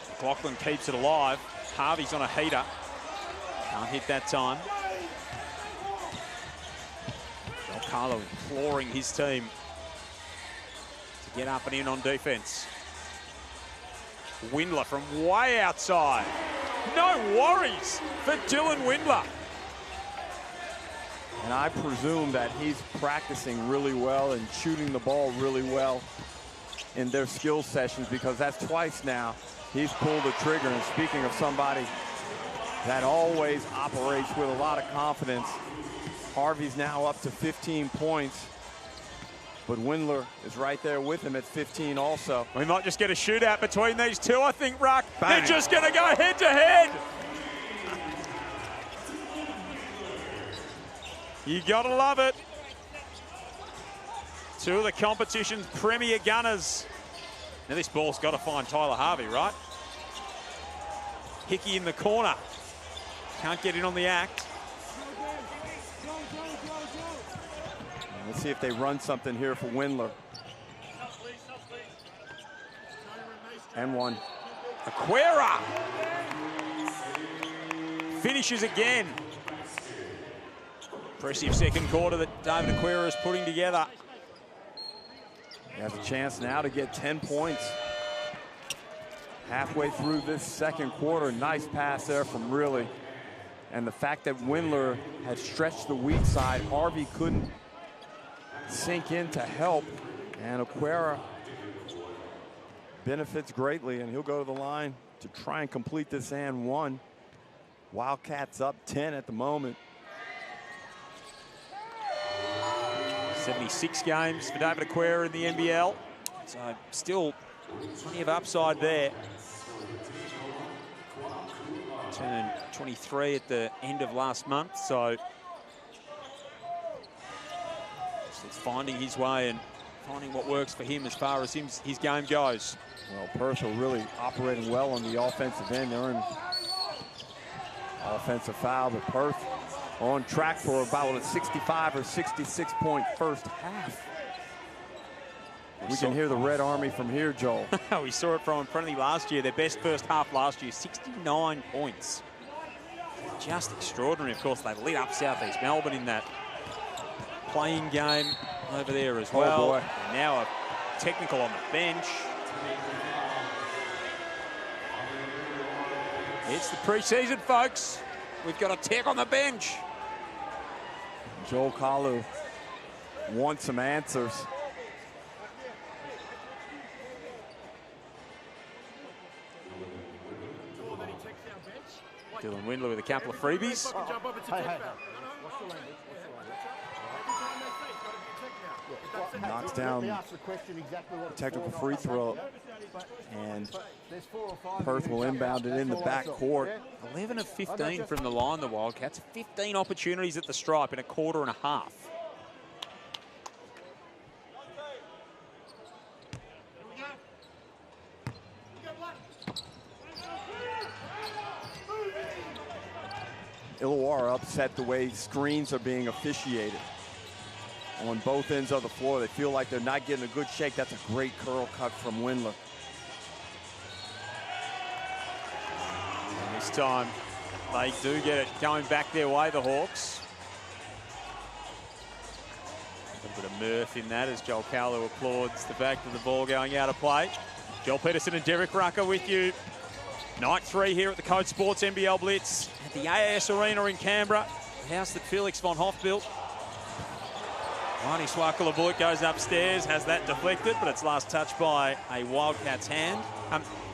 McLaughlin keeps it alive. Harvey's on a heater. Can't hit that time. Carlo imploring his team to get up and in on defense. Windler from way outside. No worries for Dylan Windler. And I presume that he's practicing really well and shooting the ball really well in their skill sessions, because that's twice now he's pulled the trigger. And speaking of somebody that always operates with a lot of confidence, Harvey's now up to 15 points, but Windler is right there with him at 15 also. We might just get a shootout between these two, I think, Ruck. Bang. They're just going to go head to head. You got to love it. Two of the competition's premier gunners. Now this ball's got to find Tyler Harvey, right? Hickey in the corner. Can't get in on the act. Let's see if they run something here for Windler. And one. Aquera finishes again. Impressive second quarter that David Aquera is putting together. He has a chance now to get 10 points. Halfway through this second quarter, nice pass there from Riley. And the fact that Windler had stretched the weak side, Harvey couldn't sink in to help, and Aquera benefits greatly, and he'll go to the line to try and complete this and one. Wildcats up 10 at the moment. 76 games for David Aquera in the NBL, so still plenty of upside there. Turned 23 at the end of last month, so it's finding his way and finding what works for him as far as his game goes. Well, Perth are really operating well on the offensive end. They're in offensive foul, but Perth on track for about a 65 or 66 point first half. We can hear the Red Army from here, Joel. We saw it from in front of you last year. Their best first half last year, 69 points. Just extraordinary. Of course, they lit up Southeast Melbourne in that playing game over there as well. Oh boy. And now a technical on the bench. It's the preseason, folks. We've got a tech on the bench. Joel Kalu wants some answers. Dylan Windler with a couple of freebies. Knocks down the technical free throw, and Perth will inbound it in the backcourt. 11 of 15 from the line, the Wildcats. 15 opportunities at the stripe in a quarter and a half. Illawarra upset the way screens are being officiated on both ends of the floor. They feel like they're not getting a good shake. That's a great curl cut from Windler. And this time, they do get it going back their way, the Hawks. A little bit of mirth in that as Joel Carlo applauds the fact of the ball going out of play. Joel Peterson and Derek Rucker with you Night 3 here at the CODE Sports NBL Blitz at the AAS Arena in Canberra, the house that Felix von Hoff built. Marty Swakala-Bullock goes upstairs, has that deflected, but it's last touched by a Wildcats hand.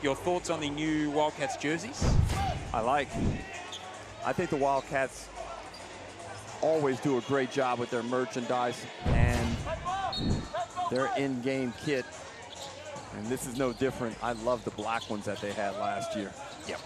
Your thoughts on the new Wildcats jerseys? I think the Wildcats always do a great job with their merchandise and their in-game kit. And this is no different. I love the black ones that they had last year. Yep.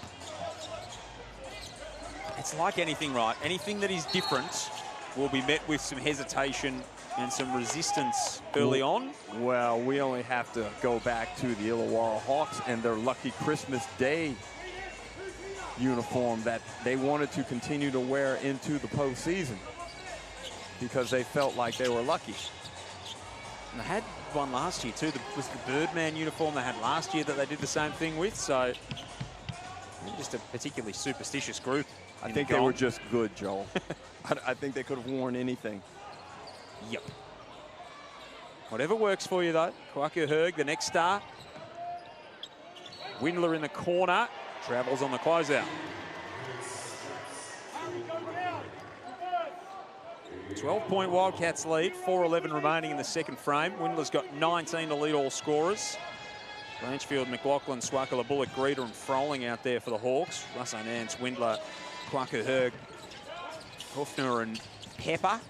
It's like anything, right? Anything that is different will be met with some hesitation and some resistance early on. Well, we only have to go back to the Illawarra Hawks and their lucky Christmas Day uniform that they wanted to continue to wear into the postseason because they felt like they were lucky. And they had one last year too. Was the Birdman uniform they had last year that they did the same thing with. So just a particularly superstitious group. I think they were just good, Joel. I think they could have worn anything. Yep. Whatever works for you though. Kwaku Herg, the next star. Windler in the corner. Travels on the closeout. 12-point Wildcats lead, 4:11 remaining in the second frame. Windler's got 19 to lead all scorers. Blanchfield, McLaughlin, Swakala-Bullock, Greeter and Froling out there for the Hawks. Russo Nance, Windler, Kwaku Herg, Hoofner and Pepper.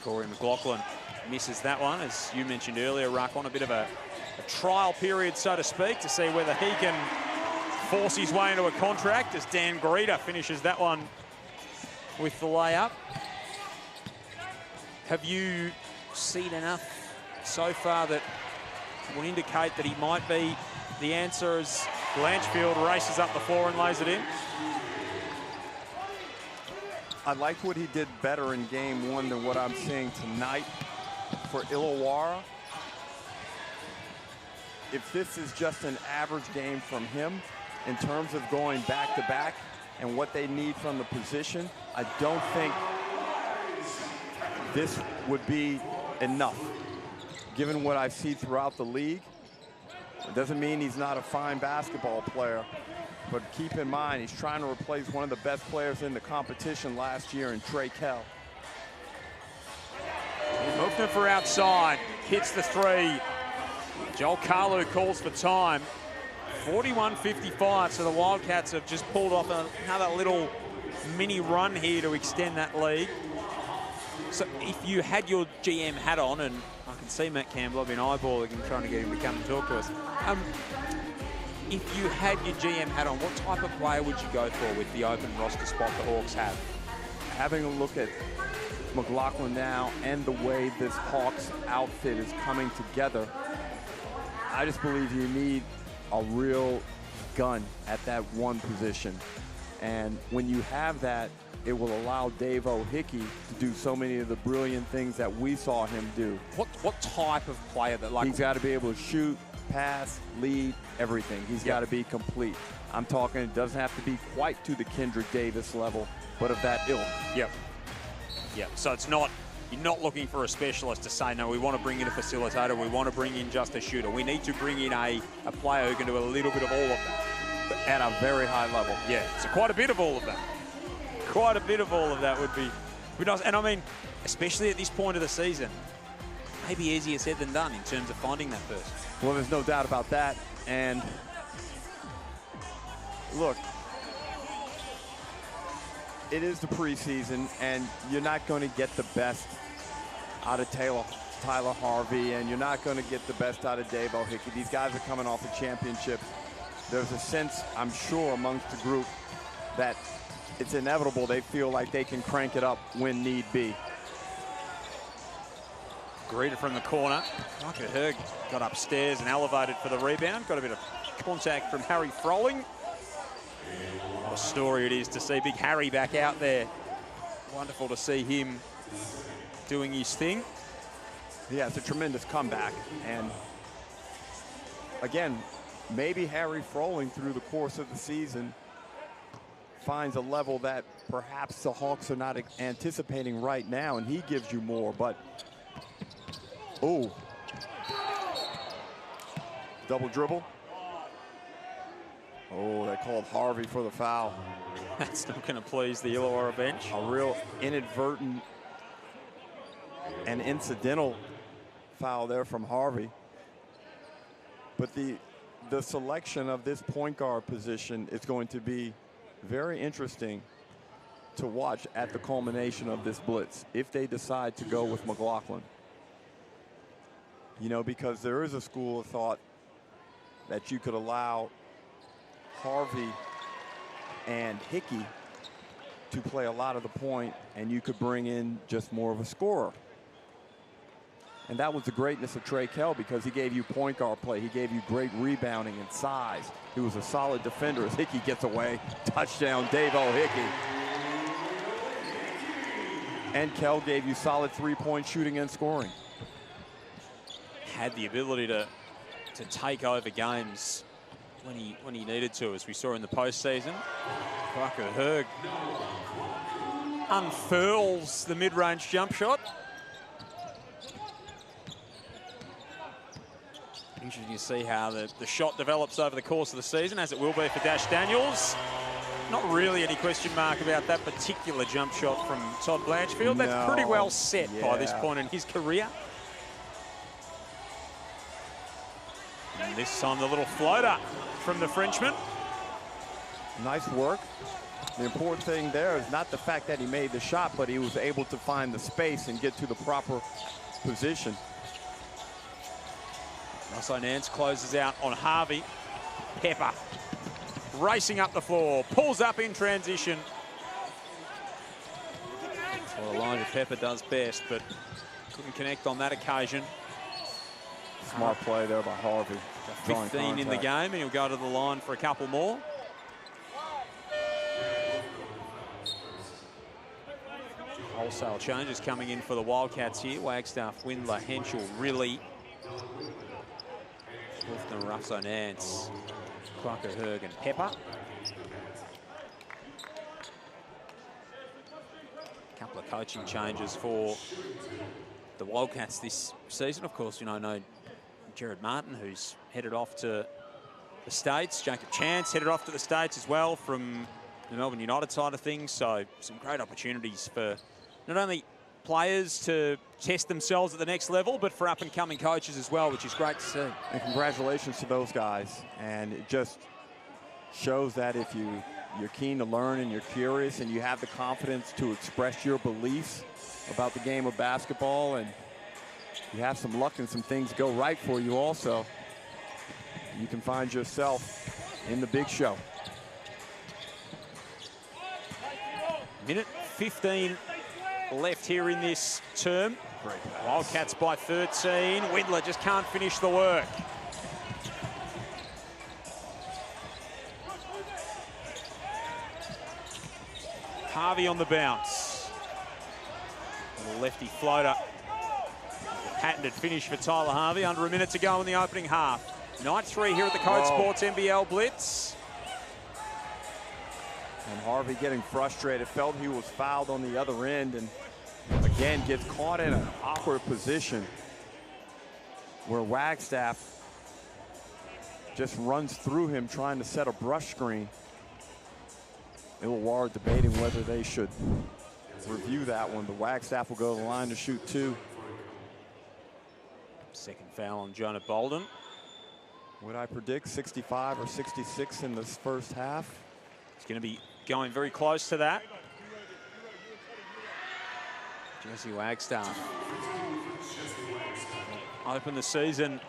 Corey McLaughlin misses that one, as you mentioned earlier, Ruck, on a bit of a trial period, so to speak, to see whether he can force his way into a contract, as Dan Greeter finishes that one with the layup. Have you seen enough so far that will indicate that he might be the answer as Blanchfield races up the floor and lays it in? I liked what he did better in game one than what I'm seeing tonight for Illawarra. If this is just an average game from him in terms of going back-to-back and what they need from the position, I don't think this would be enough. Given what I see throughout the league, it doesn't mean he's not a fine basketball player, but keep in mind, he's trying to replace one of the best players in the competition last year in Trey Kell. Hoofner for outside, hits the three. Joel Carlu calls for time. 41-55, so the Wildcats have just pulled off another little mini run here to extend that lead. So if you had your GM hat on, and I can see Matt Campbell, I've been eyeballing him, trying to get him to come and talk to us. If you had your GM hat on, what type of player would you go for with the open roster spot the Hawks have? Having a look at McLaughlin now and the way this Hawks outfit is coming together, I just believe you need a real gun at that one position. And when you have that, it will allow Dave O'Hickey to do so many of the brilliant things that we saw him do. What type of player that, like? He's got to be able to shoot, pass, lead, everything. He's got to be complete. I'm talking, it doesn't have to be quite to the Kendrick Davis level, but of that ilk. Yep. Yep. So it's not, you're not looking for a specialist to say, no, we want to bring in a facilitator, we want to bring in just a shooter. We need to bring in a player who can do a little bit of all of that. But at a very high level. Yeah, so quite a bit of all of that. Quite a bit of all of that would be nice. And I mean, especially at this point of the season, maybe easier said than done in terms of finding that person. Well, there's no doubt about that. And look, it is the preseason, and you're not going to get the best out of Tyler Harvey, and you're not going to get the best out of Dave O'Hickey. These guys are coming off a championship. There's a sense, I'm sure, amongst the group that it's inevitable they feel like they can crank it up when need be. Greeter from the corner. Kwaku Herg got upstairs and elevated for the rebound. Got a bit of contact from Harry Froling. What a story it is to see Big Harry back out there. Wonderful to see him doing his thing. Yeah, it's a tremendous comeback. And again, maybe Harry Froling through the course of the season finds a level that perhaps the Hawks are not anticipating right now, and he gives you more. But double dribble. Oh, they called Harvey for the foul. That's not going to please the Illawarra bench. A real inadvertent and incidental foul there from Harvey. But the selection of this point guard position is going to be very interesting to watch at the culmination of this blitz if they decide to go with McLaughlin. You know, because there is a school of thought that you could allow Harvey and Hickey to play a lot of the point, and you could bring in just more of a scorer. And that was the greatness of Trey Kell, because he gave you point guard play. He gave you great rebounding and size. He was a solid defender as Hickey gets away. Touchdown, Dave-O Hickey. And Kell gave you solid three-point shooting and scoring. Had the ability to take over games when he needed to, as we saw in the postseason. Parker Herg unfurls the mid-range jump shot. Interesting to see how the shot develops over the course of the season, as it will be for Dash Daniels. Not really any question mark about that particular jump shot from Todd Blanchfield. No. That's pretty well set by this point in his career. And this time the little floater from the Frenchman. Nice work. The important thing there is not the fact that he made the shot, but he was able to find the space and get to the proper position. Russell Nance closes out on Harvey. Pepper racing up the floor, pulls up in transition. Well, Elijah Pepper does best, but couldn't connect on that occasion. Smart play there by Harvey. 15 in the game, and he'll go to the line for a couple more. Wholesale changes coming in for the Wildcats here. Wagstaff, Windler, Henschel, Riley, Wolfner, Russo, Nance, Crocker, Herg, and Pepper. A couple of coaching changes for the Wildcats this season. Of course, you know, no Jared Martin, who's headed off to the States. Jacob Chance headed off to the States as well from the Melbourne United side of things. So some great opportunities for not only players to test themselves at the next level, but for up-and-coming coaches as well, which is great to see. And congratulations to those guys. And it just shows that if you're keen to learn and you're curious and you have the confidence to express your beliefs about the game of basketball, and you have some luck and some things go right for you also, you can find yourself in the big show. Minute 15 left here in this term. Wildcats by 13. Windler just can't finish the work. Harvey on the bounce. The lefty floater. Patented finish for Tyler Harvey. Under a minute to go in the opening half. Night 3 here at the Code Sports NBL Blitz. And Harvey getting frustrated, felt he was fouled on the other end, and again gets caught in an awkward position where Wagstaff just runs through him trying to set a brush screen. Illawarra debating whether they should review that one, but Wagstaff will go to the line to shoot 2. Second foul on Jonah Bolden. Would I predict 65 or 66 in this first half? It's going to be going very close to that. Jesse Wagstaff opened the season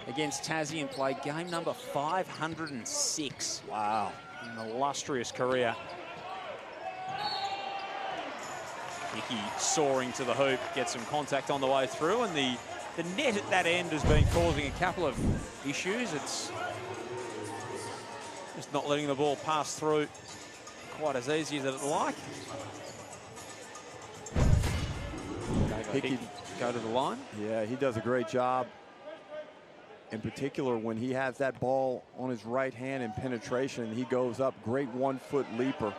against Tassie and played game number 506. Wow. An illustrious career. Hickey soaring to the hoop, gets some contact on the way through, and the net at that end has been causing a couple of issues. It's just not letting the ball pass through quite as easy as it'd like. Hickey go to the line. Yeah, he does a great job. In particular, when he has that ball on his right hand in penetration, he goes up, great 1-foot leaper.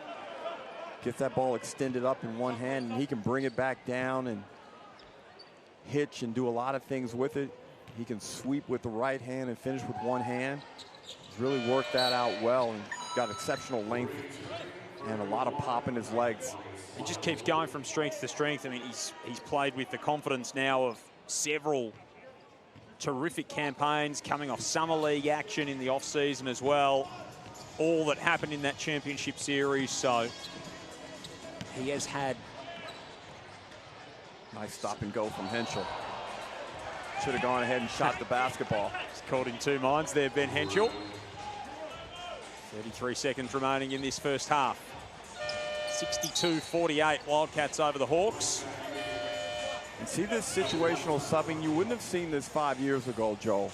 Gets that ball extended up in one hand, and he can bring it back down and hitch and do a lot of things with it. He can sweep with the right hand and finish with one hand. really worked that out well and got exceptional length and a lot of pop in his legs. He just keeps going from strength to strength. I mean, he's played with the confidence now of several terrific campaigns, coming off summer league action in the off-season as well. All that happened in that championship series, so he has had. Nice stop and go from Henschel. Should have gone ahead and shot the basketball. He's caught in two minds there, Ben Henschel. 33 seconds remaining in this first half. 62-48, Wildcats over the Hawks. And see this situational subbing, you wouldn't have seen this 5 years ago, Joel.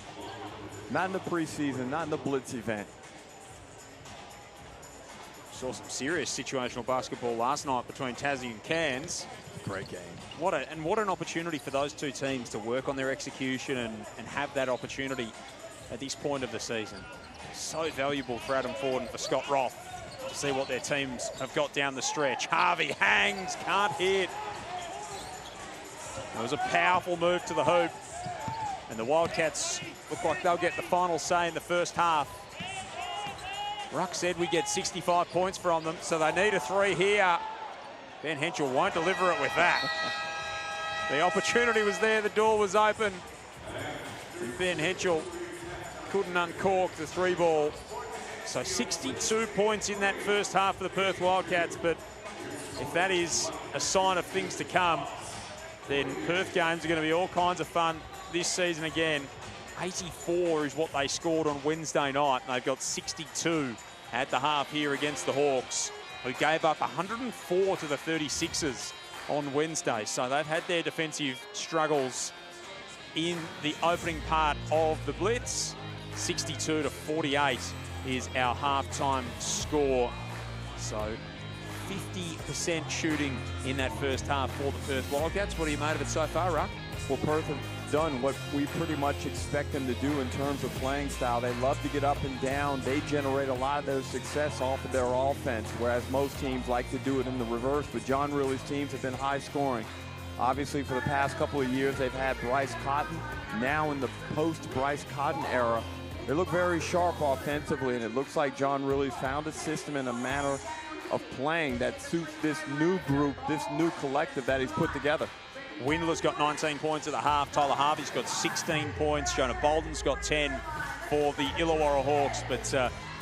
Not in the preseason, not in the Blitz event. Saw some serious situational basketball last night between Tassie and Cairns. Great game. What an opportunity for those two teams to work on their execution and have that opportunity at this point of the season. So valuable for Adam Ford and for Scott Roth to see what their teams have got down the stretch. Harvey hangs, can't hit. It was a powerful move to the hoop. And the Wildcats look like they'll get the final say in the first half. Ruck said we get 65 points from them, so they need a three here. Ben Henschel won't deliver it with that. The opportunity was there, the door was open. And Ben Henschel couldn't uncork the three ball. So 62 points in that first half for the Perth Wildcats, but if that is a sign of things to come, then Perth games are going to be all kinds of fun this season again. 84 is what they scored on Wednesday night, and they've got 62 at the half here against the Hawks, who gave up 104 to the 36ers on Wednesday. So they've had their defensive struggles in the opening part of the Blitz. 62-48 is our halftime score. So 50% shooting in that first half for the Perth Wildcats. What have you made of it so far, Ruck? Well, Perth have done what we pretty much expect them to do in terms of playing style. They love to get up and down. They generate a lot of their success off of their offense, whereas most teams like to do it in the reverse. But John Riley's teams have been high scoring. Obviously, for the past couple of years, they've had Bryce Cotton. Now in the post-Bryce Cotton era, they look very sharp offensively, and it looks like John Riley's found a system and a manner of playing that suits this new group, this new collective that he's put together. Windler's got 19 points at the half. Tyler Harvey's got 16 points. Jonah Bolden's got 10 for the Illawarra Hawks. But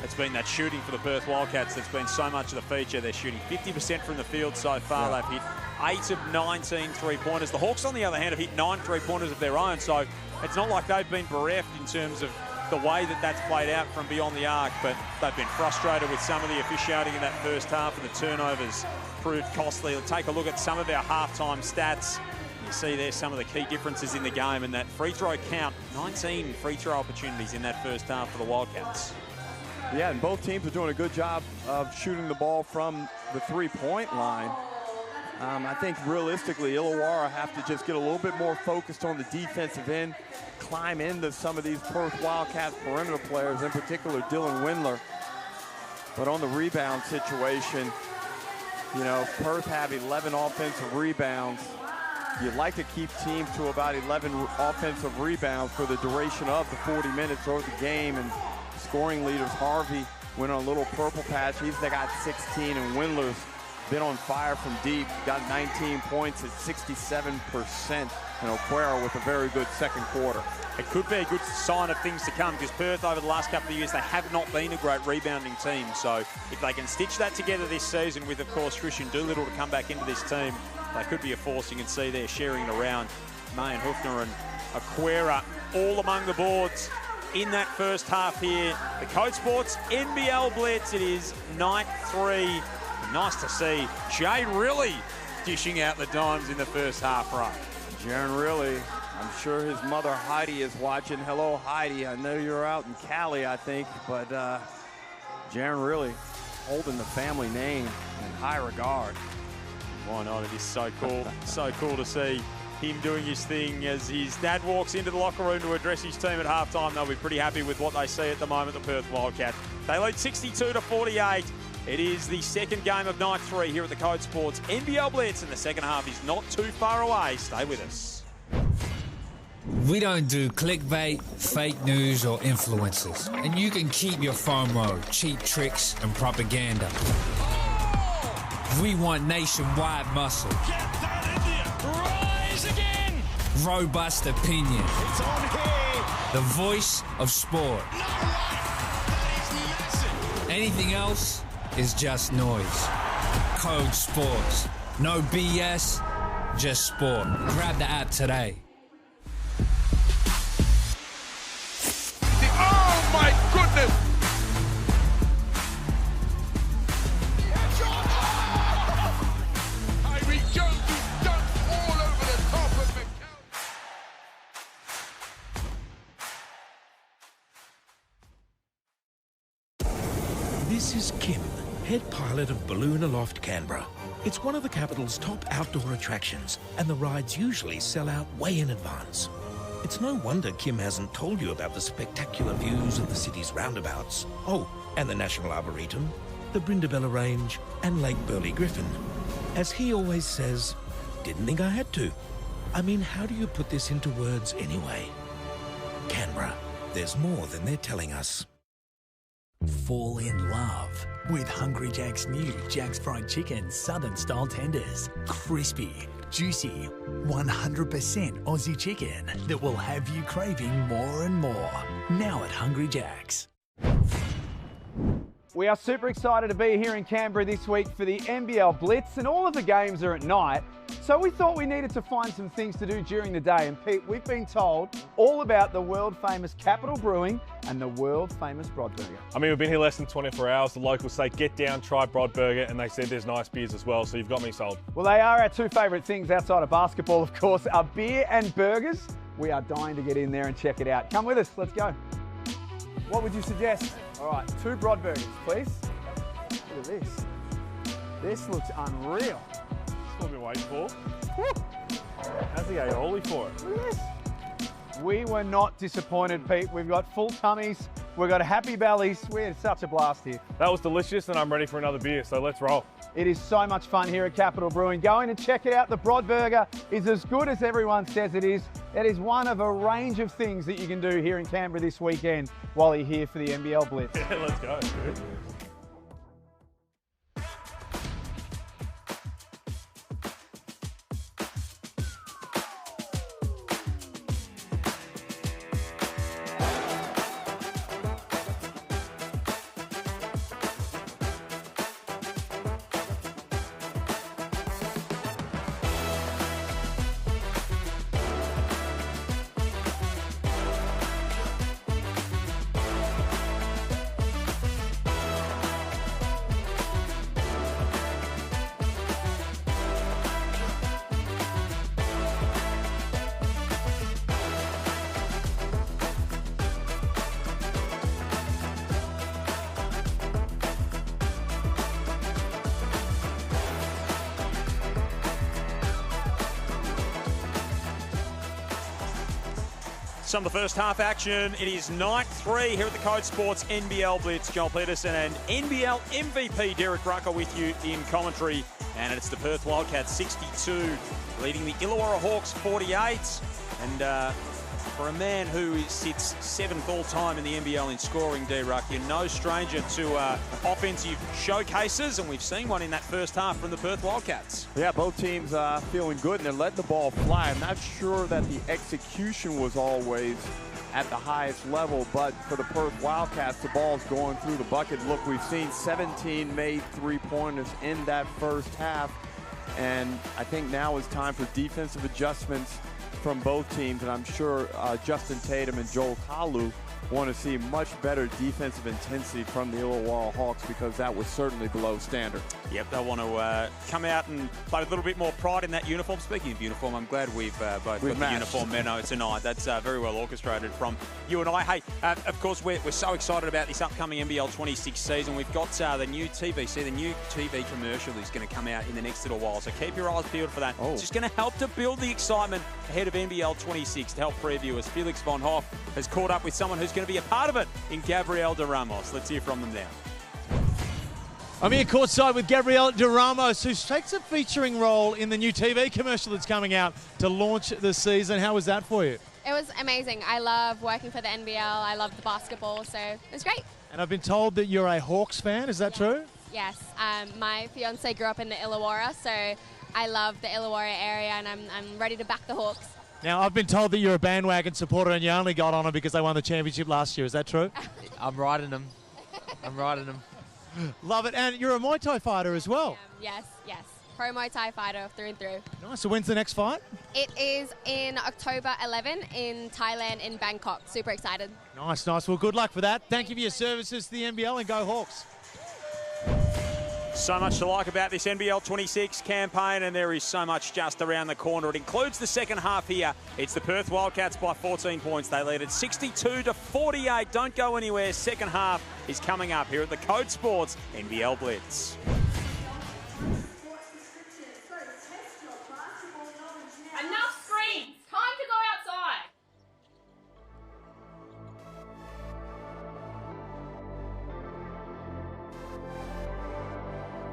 it's been that shooting for the Perth Wildcats that's been so much of the feature. They're shooting 50% from the field so far. Yeah. They've hit 8 of 19 three-pointers. The Hawks, on the other hand, have hit 9 three-pointers of their own. So it's not like they've been bereft in terms of the way that that's played out from beyond the arc. But they've been frustrated with some of the officiating in that first half, and the turnovers proved costly. Let's take a look at some of our halftime stats. You see there some of the key differences in the game, and that free throw count, 19 free throw opportunities in that first half for the Wildcats. Yeah, and both teams are doing a good job of shooting the ball from the three-point line. I think realistically, Illawarra have to just get a little bit more focused on the defensive end, climb into some of these Perth Wildcats perimeter players, in particular Dylan Windler. But on the rebound situation, you know, Perth have 11 offensive rebounds. You'd like to keep teams to about 11 offensive rebounds for the duration of the 40 minutes of the game. And scoring leaders, Harvey went on a little purple patch. They got 16, and Windler's been on fire from deep. Got 19 points at 67%. And O'Quara with a very good second quarter. It could be a good sign of things to come, because Perth, over the last couple of years, they have not been a great rebounding team. So if they can stitch that together this season with, of course, Christian Doolittle to come back into this team, they could be a force. You can see they're sharing it around. May and Hoofner and Aquera all among the boards in that first half here. The Code Sports NBL Blitz. It is night 3. Nice to see Jay Riley dishing out the dimes in the first half, right? Jaron Riley, I'm sure his mother Heidi is watching. Hello, Heidi. I know you're out in Cali, I think, but Jaron Riley holding the family name in high regard. Why not? It is so cool. So cool to see him doing his thing as his dad walks into the locker room to address his team at halftime. They'll be pretty happy with what they see at the moment, the Perth Wildcats. They lead 62-48. It is the second game of night 3 here at the Code Sports NBL Blitz, and the second half is not too far away. Stay with us. We don't do clickbait, fake news, or influencers. And you can keep your FOMO, cheap tricks, and propaganda. We want nationwide muscle. Get that India. Rise again. Robust opinion. It's on here. The voice of sport. No way. That is massive. Anything else is just noise. Code Sports. No BS, just sport. Grab the app today. Oh my goodness. Kyrie Jones is dunked all over the top of the This is Kim, head pilot of Balloon Aloft Canberra. It's one of the capital's top outdoor attractions, and the rides usually sell out way in advance. It's no wonder Kim hasn't told you about the spectacular views of the city's roundabouts. Oh, and the National Arboretum, the Brindabella Range, and Lake Burley Griffin. As he always says, didn't think I had to. I mean, how do you put this into words anyway? Canberra, there's more than they're telling us. Fall in love with Hungry Jack's new Jack's Fried Chicken Southern Style Tenders. Crispy, juicy, 100% Aussie chicken that will have you craving more and more. Now at Hungry Jack's. We are super excited to be here in Canberra this week for the NBL Blitz, and all of the games are at night. So we thought we needed to find some things to do during the day. And Pete, we've been told all about the world famous Capital Brewing and the world famous Brodburger. I mean, we've been here less than 24 hours. The locals say, get down, try Brodburger, and they said there's nice beers as well, so you've got me sold. Well, they are our two favourite things outside of basketball, of course, are beer and burgers. We are dying to get in there and check it out. Come with us, let's go. What would you suggest? All right, 2 Brodburgers, please. Look at this. This looks unreal. That's what we've been waiting for. How's the aioli for it? Look at this. We were not disappointed, Pete. We've got full tummies. We've got happy bellies. We had such a blast here. That was delicious, and I'm ready for another beer, so let's roll. It is so much fun here at Capital Brewing. Go in and check it out. The Brodburger is as good as everyone says it is. It is one of a range of things that you can do here in Canberra this weekend while you're here for the NBL Blitz. Yeah, let's go, dude. Some of the first half action. It is night 3 here at the Code Sports NBL Blitz. Joel Peterson and NBL MVP Derek Rucker with you in commentary. And it's the Perth Wildcats 62, leading the Illawarra Hawks 48. And for a man who sits 7th all-time in the NBL in scoring, D-Ruck, you're no stranger to offensive showcases, and we've seen one in that first half from the Perth Wildcats. Yeah, both teams feeling good, and they're letting the ball fly. I'm not sure that the execution was always at the highest level, but for the Perth Wildcats, the ball's going through the bucket. Look, we've seen 17 made three-pointers in that first half, and I think now is time for defensive adjustments from both teams, and I'm sure Justin Tatum and Joel Kalu want to see much better defensive intensity from the Illawarra Hawks, because that was certainly below standard. Yep, they want to come out and play with a little bit more pride in that uniform. Speaking of uniform, I'm glad we've both got the uniform memo tonight. That's very well orchestrated from you and I. Hey, of course, we're so excited about this upcoming NBL 26 season. We've got the new TVC, the new TV commercial is going to come out in the next little while, so keep your eyes peeled for that. Oh. It's just going to help to build the excitement ahead of NBL 26. To help preview us, Felix von Hoff has caught up with someone who's going to be a part of it in Gabriel de Ramos. Let's hear from them now. I'm here courtside with Gabrielle de Ramos, who takes a featuring role in the new TV commercial that's coming out to launch the season. How was that for you? It was amazing. I love working for the NBL. I love the basketball, so it was great. And I've been told that you're a Hawks fan. Is that true? Yes. My fiance grew up in the Illawarra, so I love the Illawarra area, and I'm ready to back the Hawks. Now, I've been told that you're a bandwagon supporter and you only got on them because they won the championship last year. Is that true? I'm riding them. Love it. And you're a Muay Thai fighter as well. Yes. Pro Muay Thai fighter through and through. Nice. So when's the next fight? It is in October 11 in Thailand, in Bangkok. Super excited. Nice. Well, good luck for that. Thank you for your services to the NBL, and go Hawks. So much to like about this NBL26 campaign, and there is so much just around the corner. It includes the second half here. It's the Perth Wildcats by 14 points. They lead at 62-48. Don't go anywhere. Second half is coming up here at the Code Sports NBL Blitz. Enough screens! Time to go outside!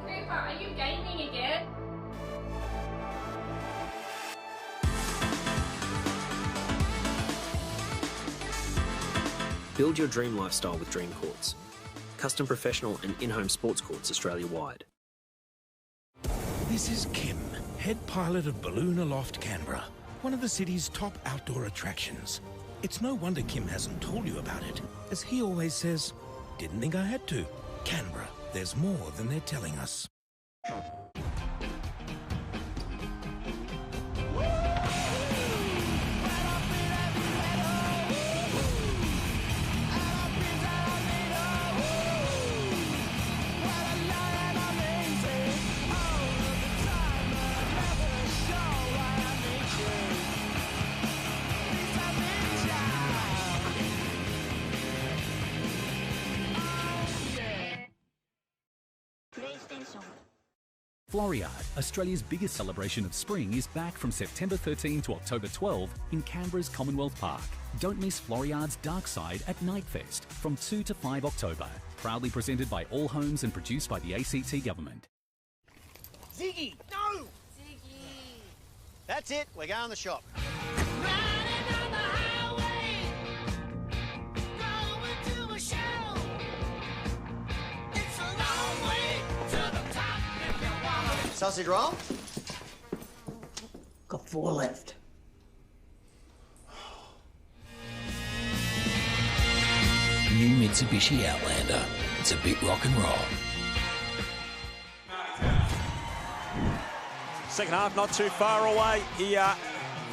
Cooper, are you gaming again? Build your dream lifestyle with Dream Courts. Custom professional and in-home sports courts Australia-wide. This is Kim, head pilot of Balloon Aloft Canberra, one of the city's top outdoor attractions. It's no wonder Kim hasn't told you about it, as he always says, didn't think I had to. Canberra, there's more than they're telling us. Floriade, Australia's biggest celebration of spring, is back from September 13 to October 12 in Canberra's Commonwealth Park. Don't miss Floriade's Dark Side at Nightfest from 2 to 5 October. Proudly presented by All Homes and produced by the ACT Government. Ziggy, no! Ziggy! That's it, we're going to the shop. Sausage roll? Got 4 left. New Mitsubishi Outlander. It's a bit rock and roll. Second half not too far away here.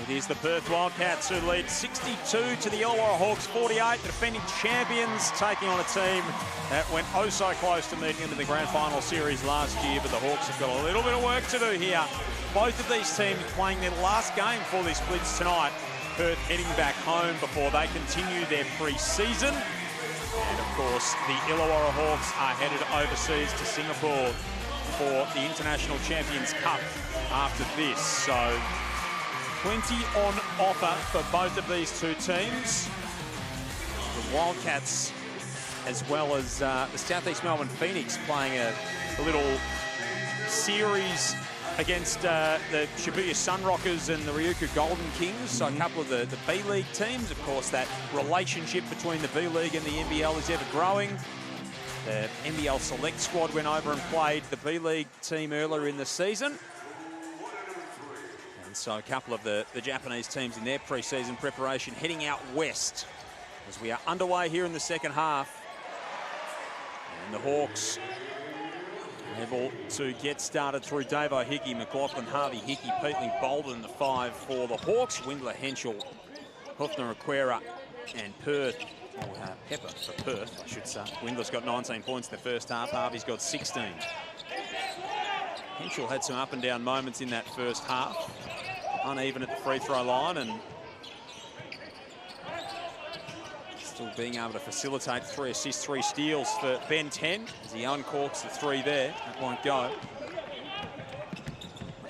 It is the Perth Wildcats who lead 62 to the Illawarra Hawks 48. The defending champions taking on a team that went oh so close to meeting them in the grand final series last year, but the Hawks have got a little bit of work to do here. Both of these teams playing their last game for this Blitz tonight. Perth heading back home before they continue their pre-season. And of course, the Illawarra Hawks are headed overseas to Singapore for the International Champions Cup after this. So plenty on offer for both of these two teams. The Wildcats, as well as the Southeast Melbourne Phoenix, playing a little series against the Shibuya Sunrockers and the Ryukyu Golden Kings. So a couple of the B-League teams. Of course, that relationship between the B-League and the NBL is ever growing. The NBL Select squad went over and played the B-League team earlier in the season. And so a couple of the Japanese teams in their pre-season preparation heading out west as we are underway here in the second half. And the Hawks able to get started through Dave O'Hickey, McLaughlin, Harvey, Hickey, Peatling, Bolden, the 5 for the Hawks. Windler, Henschel, Huffner, Aquera, and Perth. Pepper for Perth, I should say. Windler's got 19 points in the first half. Harvey's got 16. Henschel had some up and down moments in that first half. Uneven at the free throw line and still being able to facilitate 3 assists, 3 steals for Ben 10 as he uncorks the 3 there. That won't go.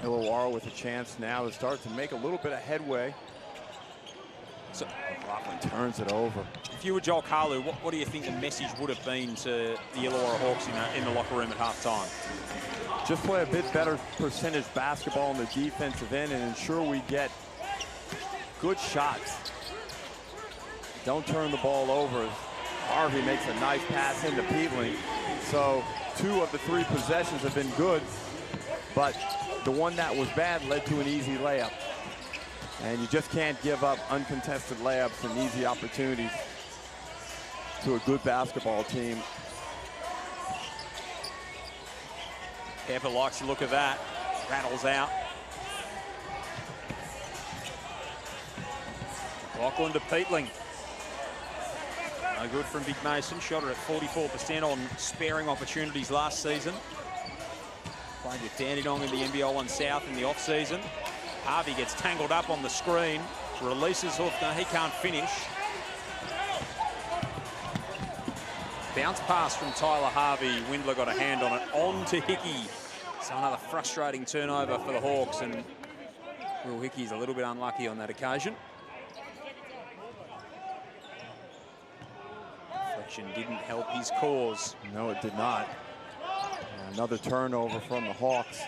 Illawarra with a chance now to start to make a little bit of headway. So McLaughlin turns it over. if you were Joel Carlu, what do you think the message would have been to the Illawarra Hawks in the locker room at halftime? Just play a bit better percentage basketball on the defensive end and ensure we get good shots. Don't turn the ball over. Harvey makes a nice pass into Peatling. So 2 of the 3 possessions have been good, but the one that was bad led to an easy layup. And you just can't give up uncontested layups and easy opportunities to a good basketball team. Pepper likes to look at that. Rattles out. Lachlan to Peatling. No good from Big Mason. Shot it at 44% on sparing opportunities last season. Played with Dandenong in the NBL1 South in the off-season. Harvey gets tangled up on the screen. Releases Hoofner. He can't finish. Bounce pass from Tyler Harvey. Windler got a hand on it. On to Hickey. So another frustrating turnover for the Hawks, and Will Hickey's a little bit unlucky on that occasion. Deflection didn't help his cause. No, it did not. Another turnover from the Hawks.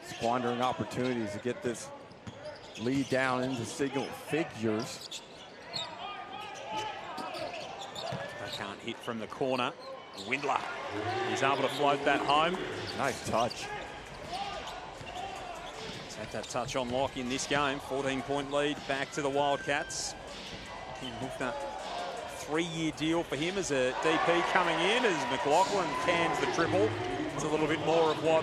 Squandering opportunities to get this lead down into single figures. They can't hit from the corner. Windler is able to float that home. Nice touch. He's had that touch on lock in this game. 14-point lead back to the Wildcats. King Hoofner, 3-year deal for him as a DP coming in as McLaughlin cans the triple. It's a little bit more of what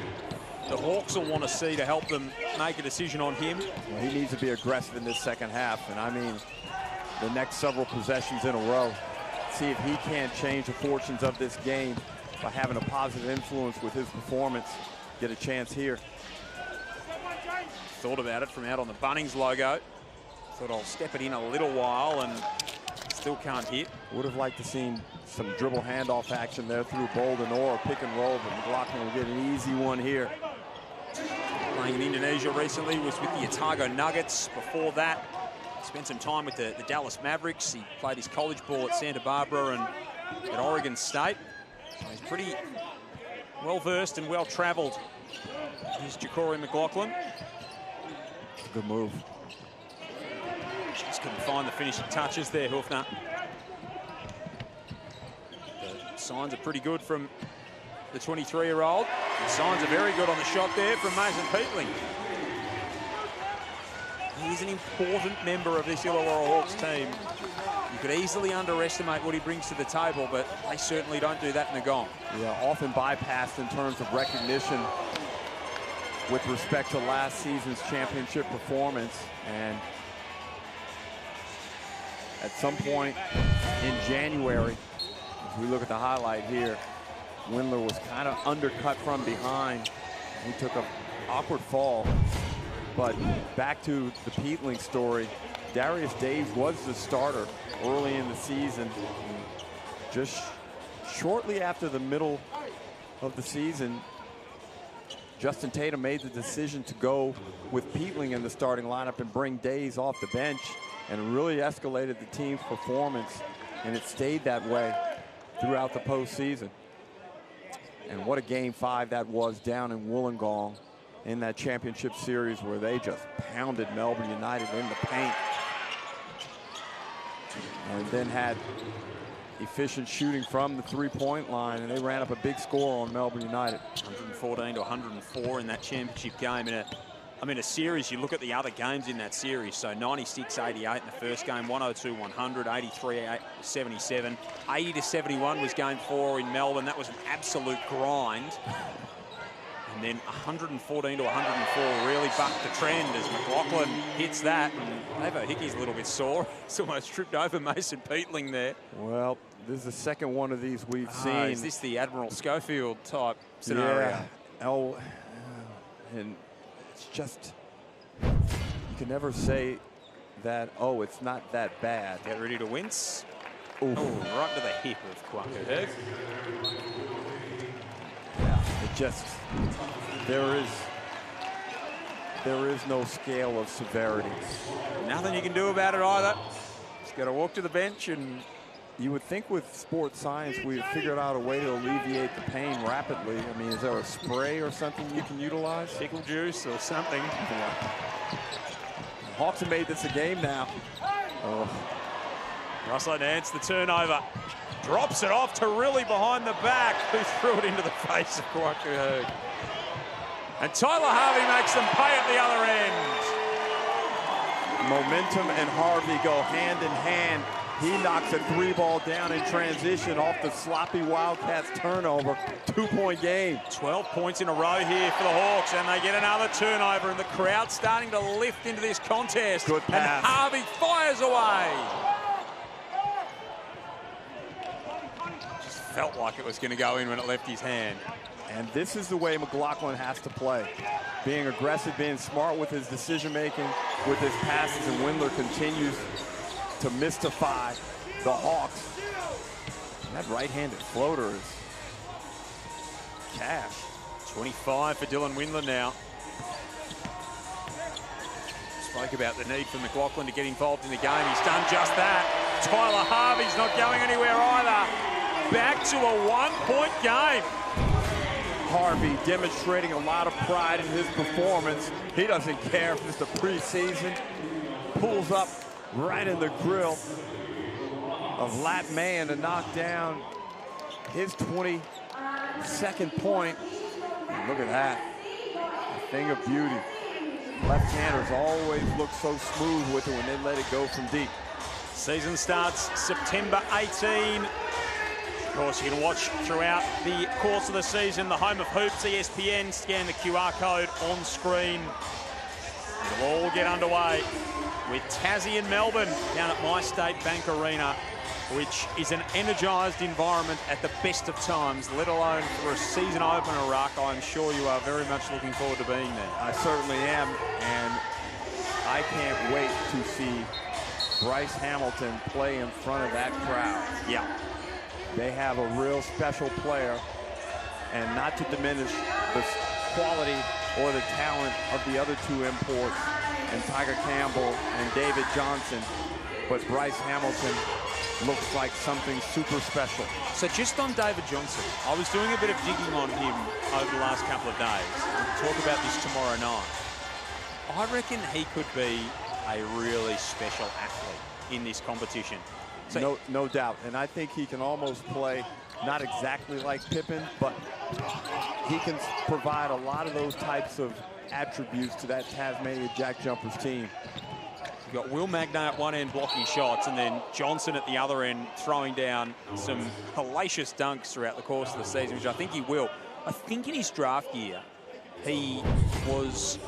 the Hawks will want to see to help them make a decision on him. Well, he needs to be aggressive in this second half, and I mean the next several possessions in a row. See if he can't change the fortunes of this game by having a positive influence with his performance. Get a chance here. Thought about it from out on the Bunnings logo. Thought I'll step it in a little while and still can't hit. Would have liked to see some dribble handoff action there through Bolden or a pick and roll, but McLaughlin will get an easy one here. Playing in Indonesia recently, was with the Otago Nuggets. Before that, spent some time with the Dallas Mavericks. He played his college ball at Santa Barbara and at Oregon State. So he's pretty well-versed and well-travelled. Here's Ja'Cory McLaughlin. Good move. Just couldn't find the finishing touches there, Hoofner. The signs are pretty good from the 23-year-old. The signs are very good on the shot there from Mason Peatling. He's an important member of this Illawarra Hawks team. You could easily underestimate what he brings to the table, but they certainly don't do that in the gong. Yeah, often bypassed in terms of recognition with respect to last season's championship performance. And at some point in January, as we look at the highlight here, Windler was kind of undercut from behind. He took an awkward fall. But back to the Peatling story, Darius Daves was the starter early in the season. Just shortly after the middle of the season, Justin Tatum made the decision to go with Peatling in the starting lineup and bring Daves off the bench, and it really escalated the team's performance, and it stayed that way throughout the postseason. And what a Game 5 that was down in Wollongong in that championship series where they just pounded Melbourne United in the paint. And then had efficient shooting from the three-point line, and they ran up a big score on Melbourne United. 114 to 104 in that championship game. In a series, you look at the other games in that series. So 96-88 in the first game, 102-100, 83-77, 80-71 was game 4 in Melbourne. That was an absolute grind. And then 114 to 104 really bucked the trend as McLaughlin hits that. And Avo Hickey's a little bit sore. He's almost tripped over Mason Peatling there. Well, this is the second one of these we've seen. Is this the Admiral Schofield type scenario? Yeah. And it's just, you can never say that, oh, it's not that bad. Get ready to wince. Oof. Oh, right to the hip of Kwaka. It just, there is there is no scale of severity. Nothing you can do about it either. Just got to walk to the bench and... You would think with sports science we've figured out a way to alleviate the pain rapidly. I mean, is there a spray or something you can utilize? Pickle juice or something. Yeah. Hawks have made this a game now. Oh. Russell Nance, the turnover. Drops it off to really behind the back, who threw it into the face of Kwaka. And Tyler Harvey makes them pay at the other end. Momentum and Harvey go hand in hand. He knocks a 3-ball down in transition off the sloppy Wildcats turnover. 2-point game. 12 points in a row here for the Hawks, and they get another turnover, and the crowd starting to lift into this contest. Good pass. And Harvey fires away. Just felt like it was going to go in when it left his hand. And this is the way McLaughlin has to play. Being aggressive, being smart with his decision-making, with his passes, and Windler continues to mystify the Hawks. And that right-handed floater is cash. 25 for Dylan Windler now. Spoke about the need for McLaughlin to get involved in the game. He's done just that. Tyler Harvey's not going anywhere either. Back to a 1-point game. Harvey demonstrating a lot of pride in his performance. He doesn't care if it's the preseason. Pulls up right in the grill of Lat Man to knock down his 22nd point. And look at that. A thing of beauty. Left-handers always look so smooth with it when they let it go from deep. Season starts September 18. Of course, you can watch throughout the course of the season. The home of Hoops, ESPN. Scan the QR code on screen. It'll all get underway with Tassie and Melbourne down at My State Bank Arena, which is an energised environment at the best of times, let alone for a season opener, Ruck. I'm sure you are very much looking forward to being there. I certainly am, and I can't wait to see Bryce Hamilton play in front of that crowd. Yeah. They have a real special player, and not to diminish the quality or the talent of the other two imports, and Tiger Campbell and David Johnson, but Bryce Hamilton looks like something super special. So just on David Johnson, I was doing a bit of digging on him over the last couple of days. We'll talk about this tomorrow night. I reckon he could be a really special athlete in this competition. So no doubt, and I think he can almost play not exactly like Pippen, but he can provide a lot of those types of attributes to that Tasmania Jack Jumpers team. You've got Will Magnay at one end blocking shots, and then Johnson at the other end throwing down some hellacious dunks throughout the course of the season, which I think he will. I think in his draft year, he was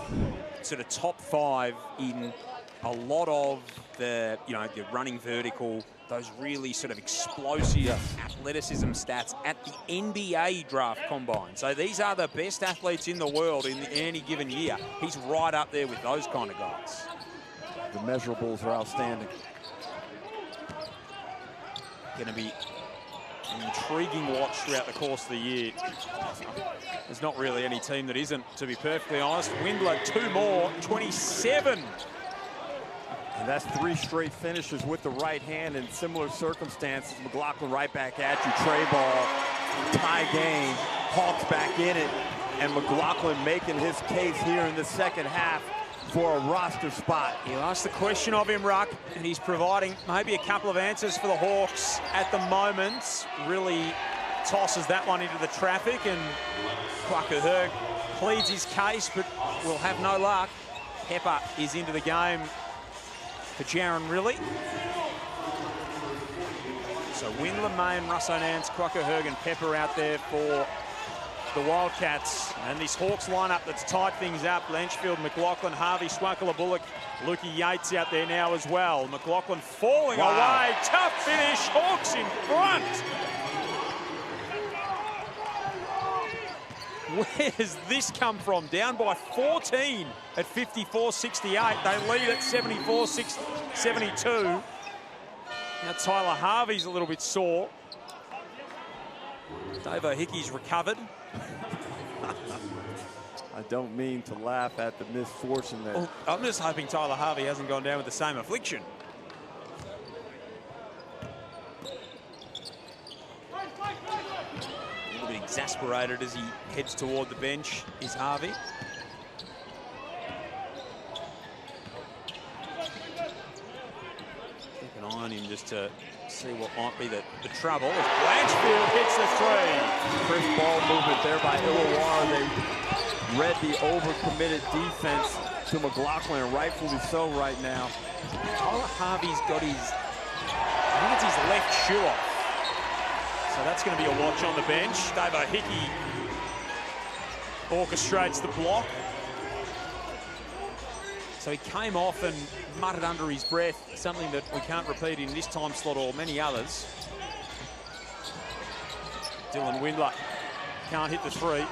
sort of top 5 in a lot of the, the running vertical, those really sort of explosive athleticism stats at the NBA draft combine. So these are the best athletes in the world in any given year. He's right up there with those kind of guys. The measurables are outstanding. Going to be an intriguing watch throughout the course of the year. There's not really any team that isn't, to be perfectly honest. Windler, 2 more, 27. And that's 3 straight finishes with the right hand in similar circumstances. McLaughlin right back at you. Tray ball, tie game. Hawks back in it. And McLaughlin making his case here in the second half for a roster spot. You asked the question of him, Ruck, and he's providing maybe a couple of answers for the Hawks at the moment. Really tosses that one into the traffic, and Kwaka pleads his case, but will have no luck. Pepper is into the game for Jaron Riley. So Windler, May, Russo Nance, Kwaka and Pepper out there for the Wildcats. And this Hawks lineup that's tied things up. Blanchfield, McLaughlin, Harvey, Swakala Bullock, Lukey Yates out there now as well. McLaughlin falling away. Tough finish. Hawks in front. Where's this come from? Down by 14 at 54-68. They lead at 74-72. Now Tyler Harvey's a little bit sore. Dave O'Hickey's recovered. I don't mean to laugh at the misfortune that... Well, I'm just hoping Tyler Harvey hasn't gone down with the same affliction. A little bit exasperated as he heads toward the bench is Harvey. Keep an eye on him just to see what might be the trouble. As Blanchfield hits the three. Crisp ball movement there by Illawarra. They read the overcommitted defense to McLaughlin, and rightfully so right now. Tyler Harvey's got his, I think it's his left shoe off. So that's going to be a watch on the bench. Dave Hickey orchestrates the block. So he came off and muttered under his breath, something that we can't repeat in this time slot or many others. Dylan Windler can't hit the three.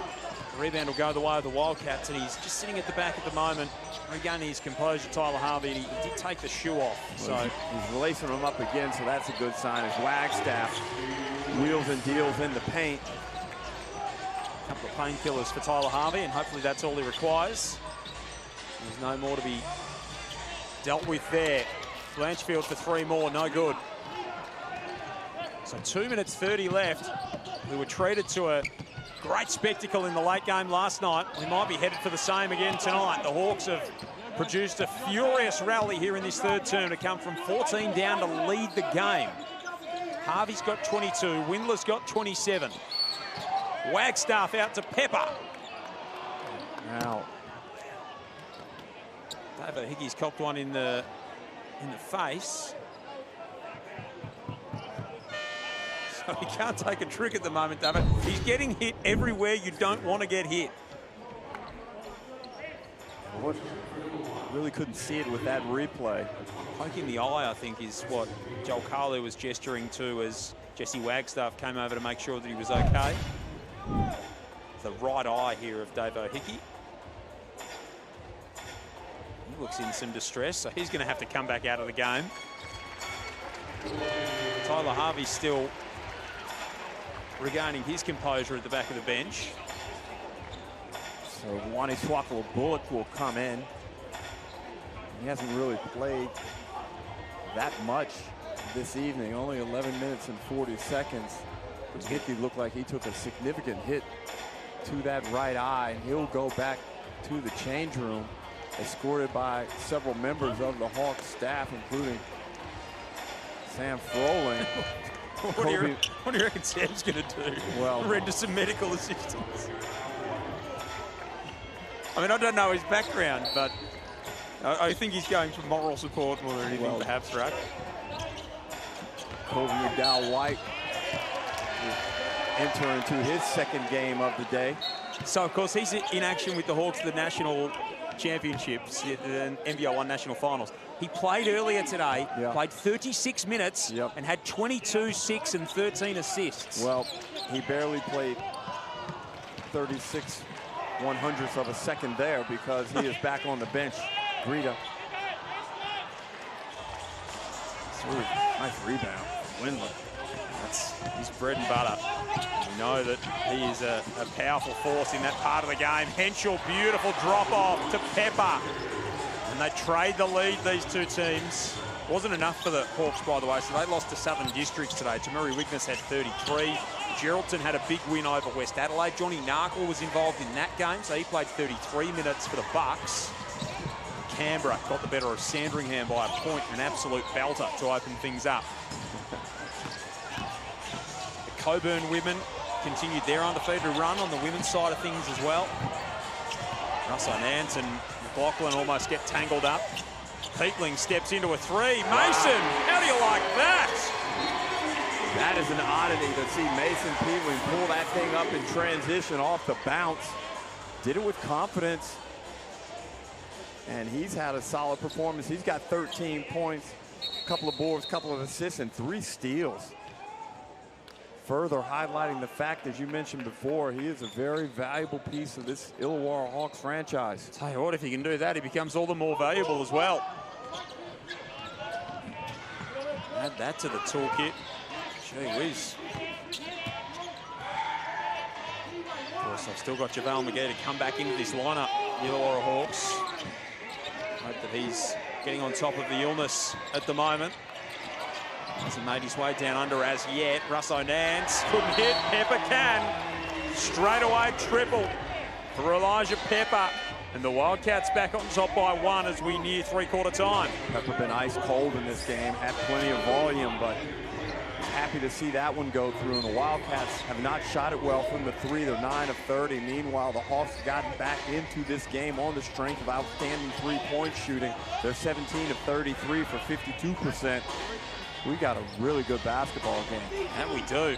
The rebound will go the way of the Wildcats, and he's just sitting at the back at the moment, regaining his composure, Tyler Harvey, and he did take the shoe off. So he's releasing him up again, so that's a good sign as Wagstaff wheels and deals in the paint. A couple of painkillers for Tyler Harvey, and hopefully that's all he requires. There's no more to be dealt with there. Blanchfield for three more, no good. So 2 minutes 30 left. We were treated to a great spectacle in the late game last night. We might be headed for the same again tonight. The Hawks have produced a furious rally here in this third term to come from 14 down to lead the game. Harvey's got 22, Windler's got 27. Wagstaff out to Pepper. Now, David Hickey's copped one in the face. So he can't take a trick at the moment, David. He's getting hit everywhere you don't want to get hit. Really couldn't see it with that replay. Poke in the eye, I think, is what Joel Carlew was gesturing to as Jesse Wagstaff came over to make sure that he was okay. The right eye here of Davo Hickey. He looks in some distress, so he's going to have to come back out of the game. Tyler Harvey still regaining his composure at the back of the bench. So Wani Swakala Bullock will come in. He hasn't really played that much this evening, only 11 minutes and 40 seconds. Hickey looked like he took a significant hit to that right eye, and he'll go back to the change room, escorted by several members of the Hawks staff, including Sam Froling. What do you reckon Sam's going to do? Well, render some medical assistance. I mean, I don't know his background, but I think he's going for moral support more than anything, perhaps, right? Kobe McDowell-White will enter into his second game of the day. So, of course, he's in action with the Hawks at the national championships, the NBL 1 national finals. He played earlier today, played 36 minutes, and had 22, 6, and 13 assists. Well, he barely played 36 100ths of a second there because he is back on the bench. Greta. Nice rebound. Windler. That's his bread and butter. We know that he is a powerful force in that part of the game. Henschel, beautiful drop off to Pepper. And they trade the lead, these two teams. Wasn't enough for the Hawks, by the way, so they lost to Southern Districts today. Tamuri Wigness had 33. Geraldton had a big win over West Adelaide. Johnny Narkle was involved in that game, so he played 33 minutes for the Bucks. Canberra got the better of Sandringham by a point, an absolute belter to open things up. The Coburn women continued their undefeated run on the women's side of things as well. Russell Nance and McLaughlin almost get tangled up. Peatling steps into a three. Mason, how do you like that? That is an oddity to see Mason Peatling pull that thing up in transition off the bounce. Did it with confidence. And he's had a solid performance. He's got 13 points, a couple of boards, a couple of assists, and 3 steals. Further highlighting the fact, as you mentioned before, he is a very valuable piece of this Illawarra Hawks franchise. Tell you what, if he can do that, he becomes all the more valuable as well. Add that to the toolkit. Gee whiz. course, I've still got JaVale McGee to come back into this lineup, the Illawarra Hawks. Hope that he's getting on top of the illness at the moment. Hasn't made his way down under as yet. Russo Nance couldn't hit. Pepper can. Straight away triple for Elijah Pepper. And the Wildcats back on top by 1 as we near three-quarter time. Pepper been ice cold in this game, had plenty of volume, but happy to see that one go through. And the Wildcats have not shot it well from the 3. They're 9 of 30. Meanwhile, the Hawks have gotten back into this game on the strength of outstanding three-point shooting. They're 17 of 33 for 52%. We got a really good basketball game. And we do.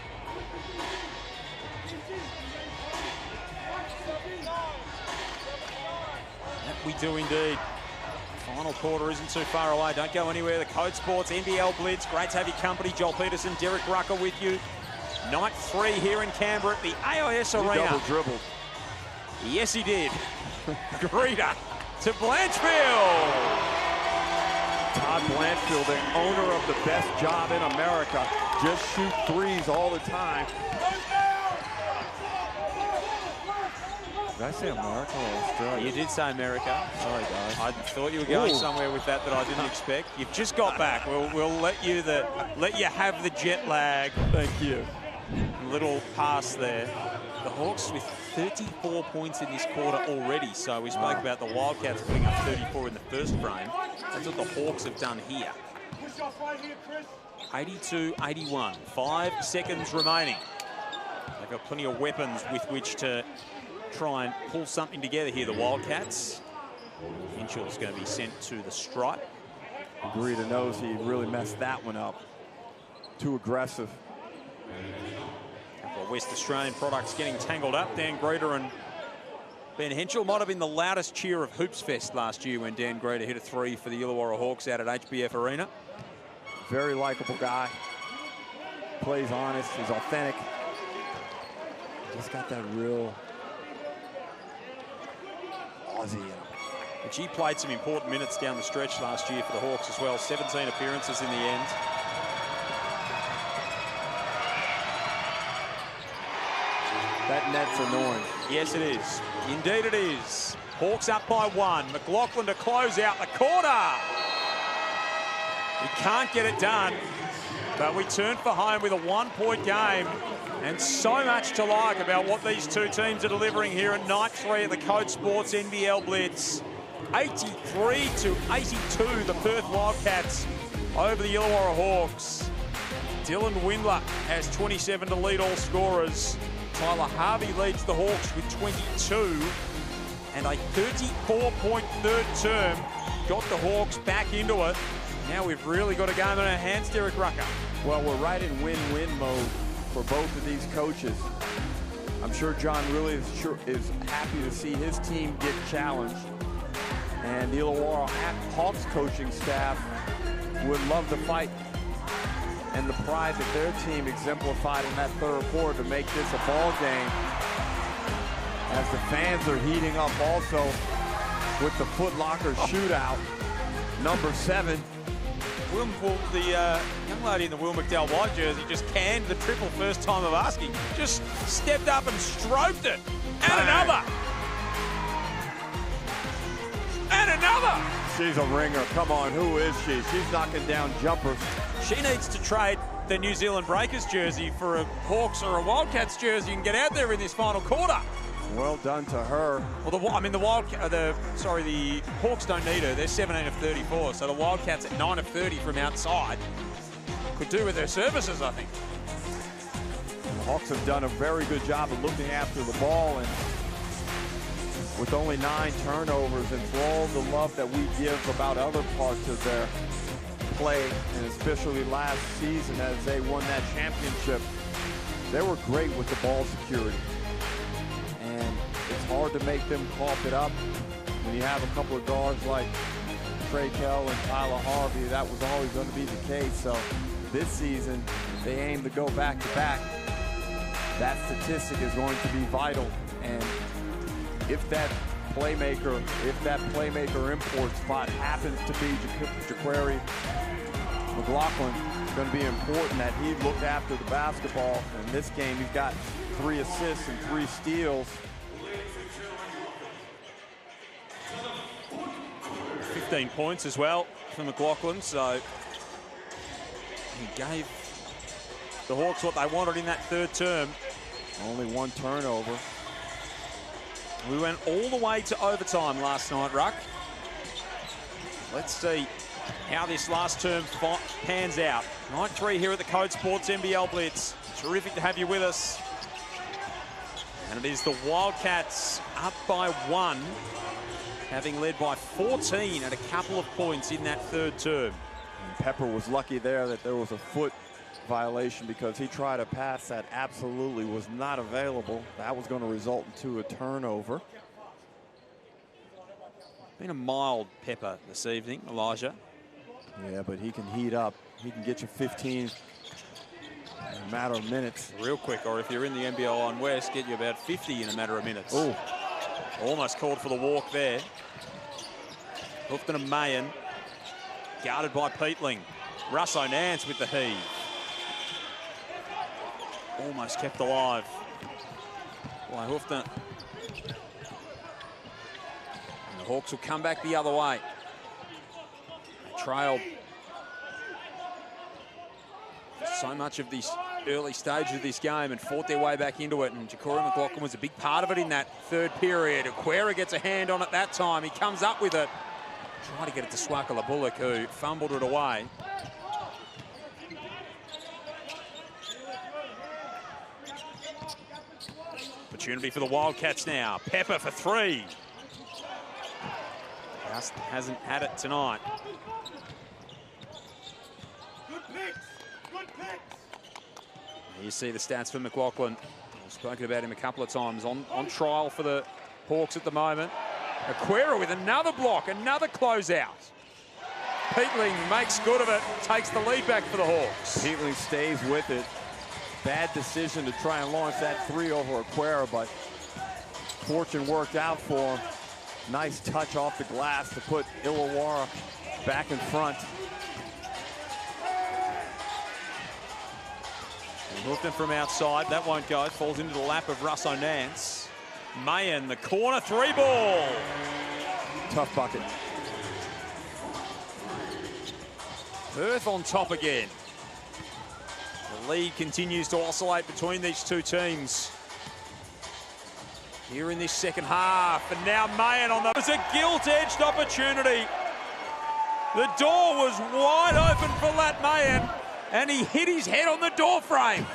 That we do indeed. Final quarter isn't too far away. Don't go anywhere. The Code Sports NBL Blitz. Great to have your company. Joel Peterson, Derek Rucker with you. Night 3 here in Canberra at the AIS Arena. Double dribbled. Yes, he did. Greeter to Blanchfield. Todd Blanchfield, the owner of the best job in America, just shoot threes all the time. Did I say America or Australia? You did say America. Sorry, guys. I thought you were going somewhere with that I didn't expect. You've just got back. We'll let you have the jet lag. Thank you. Little pass there. The Hawks with 34 points in this quarter already. So we spoke about the Wildcats putting up 34 in the first frame. That's what the Hawks have done here. 82-81. 5 seconds remaining. They've got plenty of weapons with which to try and pull something together here, the Wildcats. Hinchell's going to be sent to the stripe. Greeter knows he really messed that one up. Too aggressive. A couple of West Australian products getting tangled up. Dan Greeter and Ben Hinchell might have been the loudest cheer of Hoops Fest last year when Dan Greeter hit a 3 for the Illawarra Hawks out at HBF Arena. Very likable guy. Plays honest, he's authentic. Just got that real Aussie in him. But he played some important minutes down the stretch last year for the Hawks as well. 17 appearances in the end. That net's annoying. Yes, it is. Indeed it is. Hawks up by 1. McLaughlin to close out the quarter. He can't get it done, but we turn for home with a 1-point game. And so much to like about what these two teams are delivering here at night 3 of the Code Sports NBL Blitz. 83-82, the Perth Wildcats over the Illawarra Hawks. Dylan Windler has 27 to lead all scorers. Tyler Harvey leads the Hawks with 22. And a 34-point third term got the Hawks back into it. Now we've really got a game in our hands, Derek Rucker. Well, we're right in win-win mode for both of these coaches. I'm sure John really is happy to see his team get challenged. And the Illawarra Hawks coaching staff would love to fight, and the pride that their team exemplified in that third quarter to make this a ball game. As the fans are heating up also with the Foot Locker shootout. Number 7. The young lady in the Will McDowell white jersey just canned the triple first time of asking. Just stepped up and stroked it. And another. And another. She's a ringer. Come on, who is she? She's knocking down jumpers. She needs to trade the New Zealand Breakers jersey for a Hawks or a Wildcats jersey and get out there in this final quarter. Well done to her. Well, the Hawks don't need her. They're 17 of 34, so the Wildcats at 9 of 30 from outside could do with their services, I think. The Hawks have done a very good job of looking after the ball, and with only 9 turnovers, and for all the love that we give about other parts of their play, and especially last season as they won that championship, they were great with the ball security. And it's hard to make them cough it up when you have a couple of guards like Trey Kell and Tyler Harvey. That was always going to be the case. So this season, they aim to go back-to-back. That statistic is going to be vital. And if that playmaker import spot happens to be Jaquari McLaughlin, it's going to be important that he looked after the basketball. In this game, he's got 3 assists and 3 steals. 15 points as well from McLaughlin, so he gave the Hawks what they wanted in that third term. Only 1 turnover. We went all the way to overtime last night, Ruck. Let's see how this last term pans out. Night 3 here at the Code Sports NBL Blitz. Terrific to have you with us. And it is the Wildcats up by 1, having led by 14 at a couple of points in that third term. And Pepper was lucky there that there was a foot violation because he tried a pass that absolutely was not available. That was going to result into a turnover. Been a mild Pepper this evening, Elijah. Yeah, but he can heat up. He can get you 15 in a matter of minutes. Real quick, or if you're in the NBL on West, get you about 50 in a matter of minutes. Oh, almost called for the walk there. Hoofton and Mayen, guarded by Peatling. Russo Nance with the heave. Almost kept alive by Hoofton. And the Hawks will come back the other way. They trailed so much of this early stage of this game and fought their way back into it, and Ja'Cory McLaughlin was a big part of it in that third period. Aquera gets a hand on it that time. He comes up with it. Try to get it to Swakala Bullock, who fumbled it away. Opportunity for the Wildcats now. Pepper for 3. Just hasn't had it tonight. You see the stats for McLaughlin. We've spoken about him a couple of times. On trial for the Hawks at the moment. Aquera with another block, another closeout. Peatling makes good of it, takes the lead back for the Hawks. Peatling stays with it. Bad decision to try and launch that 3 over Aquera, but fortune worked out for him. Nice touch off the glass to put Illawarra back in front. Hoofton from outside, that won't go. Falls into the lap of Russo Nance. Mayen, the corner 3 ball. Tough bucket. Perth on top again. The lead continues to oscillate between these two teams here in this second half. And now Mayen on the... It was a gilt-edged opportunity. The door was wide open for Lat Mayen, and he hit his head on the door frame.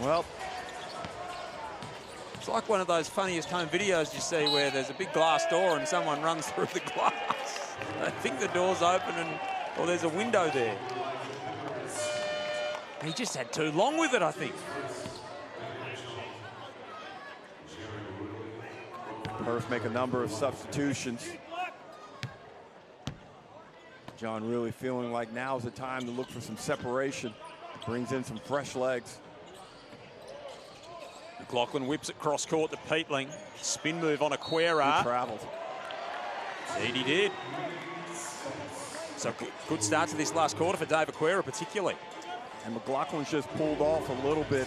Well, it's like one of those funniest home videos you see where there's a big glass door and someone runs through the glass. They think the door's open or there's a window there. He just had too long with it, I think. Perth make a number of substitutions. John really feeling like now's the time to look for some separation. Brings in some fresh legs. McLaughlin whips it cross court to Peatling. Spin move on Aquera. He traveled. Indeed he did. So good start to this last quarter for Dave Aquera particularly. And McLaughlin's just pulled off a little bit.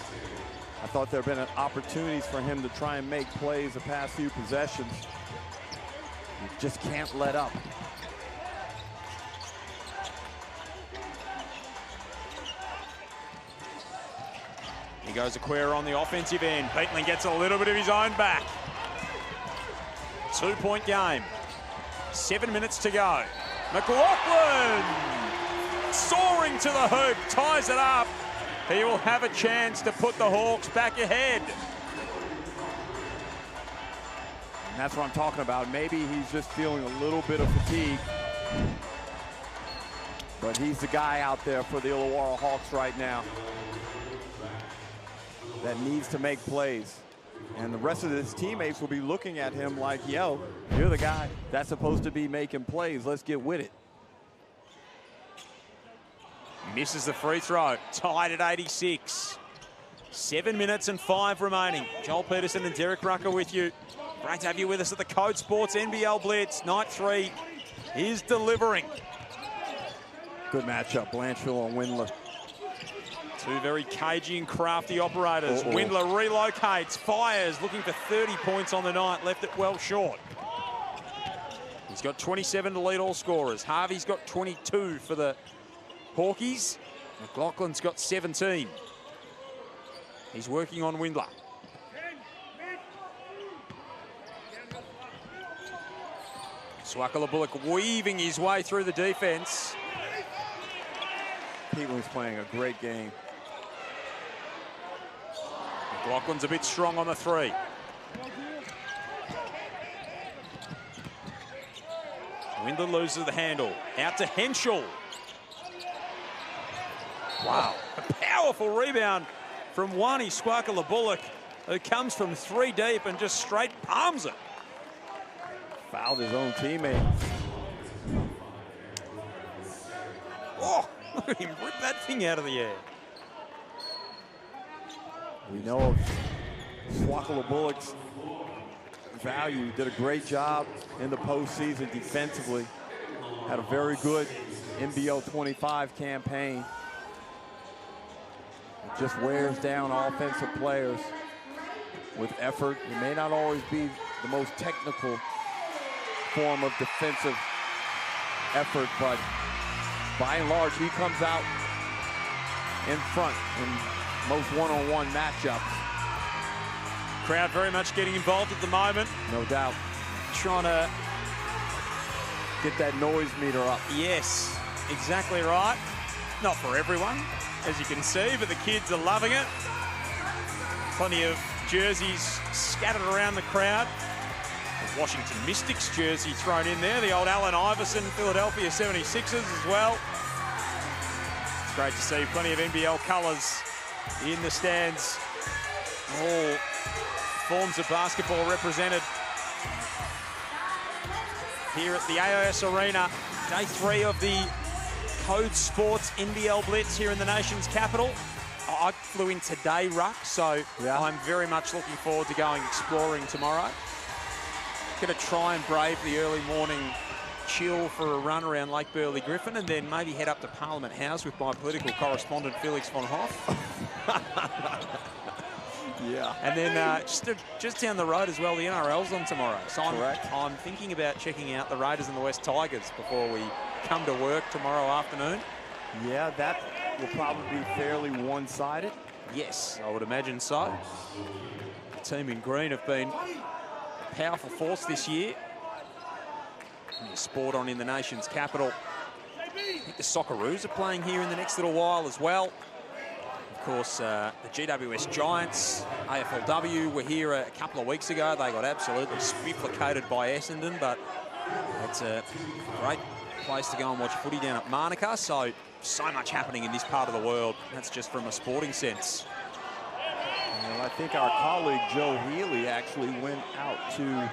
I thought there have been opportunities for him to try and make plays the past few possessions. You just can't let up. Here goes Aquera on the offensive end. Peatling gets a little bit of his own back. 2-point game. 7 minutes to go. McLaughlin soaring to the hoop, ties it up. He will have a chance to put the Hawks back ahead. And that's what I'm talking about. Maybe he's just feeling a little bit of fatigue. But he's the guy out there for the Illawarra Hawks right now that needs to make plays. And the rest of his teammates will be looking at him like, yo, you're the guy that's supposed to be making plays. Let's get with it. Misses the free throw. Tied at 86. 7 minutes and 5 remaining. Joel Peterson and Derek Rucker with you. Great to have you with us at the Code Sports NBL Blitz. Night 3 is delivering. Good matchup, Blanchfield and Windler. Two very cagey and crafty operators. Windler relocates, fires, looking for 30 points on the night, left it well short. He's got 27 to lead all scorers. Harvey's got 22 for the Hawkies. McLaughlin's got 17. He's working on Windler. Swakala Bullock weaving his way through the defence. Peatland's playing a great game. McLaughlin's a bit strong on the three. Windler loses the handle. Out to Henschel. Wow, a powerful rebound from Wani Swakala Bullock, who comes from 3 deep and just straight palms it. Fouled his own teammate. Oh, look at him rip that thing out of the air. We know Swakala Bullock's value. Did a great job in the postseason defensively. Had a very good NBL25 campaign. It just wears down offensive players with effort. It may not always be the most technical form of defensive effort, but by and large, he comes out in front in most one-on-one matchups. Crowd very much getting involved at the moment. No doubt. Trying to get that noise meter up. Yes, exactly right. Not for everyone, as you can see, but the kids are loving it. Plenty of jerseys scattered around the crowd. A Washington Mystics jersey thrown in there. The old Allen Iverson Philadelphia 76ers as well. It's great to see plenty of NBL colours in the stands. All forms of basketball represented here at the AIS Arena. Day 3 of the CODE Sports NBL Blitz here in the nation's capital. I flew in today, Ruck, so I'm very much looking forward to going exploring tomorrow. Going to try and brave the early morning chill for a run around Lake Burley Griffin, and then maybe head up to Parliament House with my political correspondent Felix von Hoff. Yeah. And then just down the road as well, the NRL's on tomorrow. So I'm thinking about checking out the Raiders and the West Tigers before we come to work tomorrow afternoon. Yeah, that will probably be fairly one-sided. Yes, I would imagine so. The team in green have been a powerful force this year. Sport on in the nation's capital. I think the Socceroos are playing here in the next little while as well. Of course, the GWS Giants, AFLW, were here a couple of weeks ago. They got absolutely spifflicated by Essendon, but it's a great place to go and watch footy down at Marnica. So much happening in this part of the world. That's just from a sporting sense. Well, I think our colleague Joe Healy actually went out to the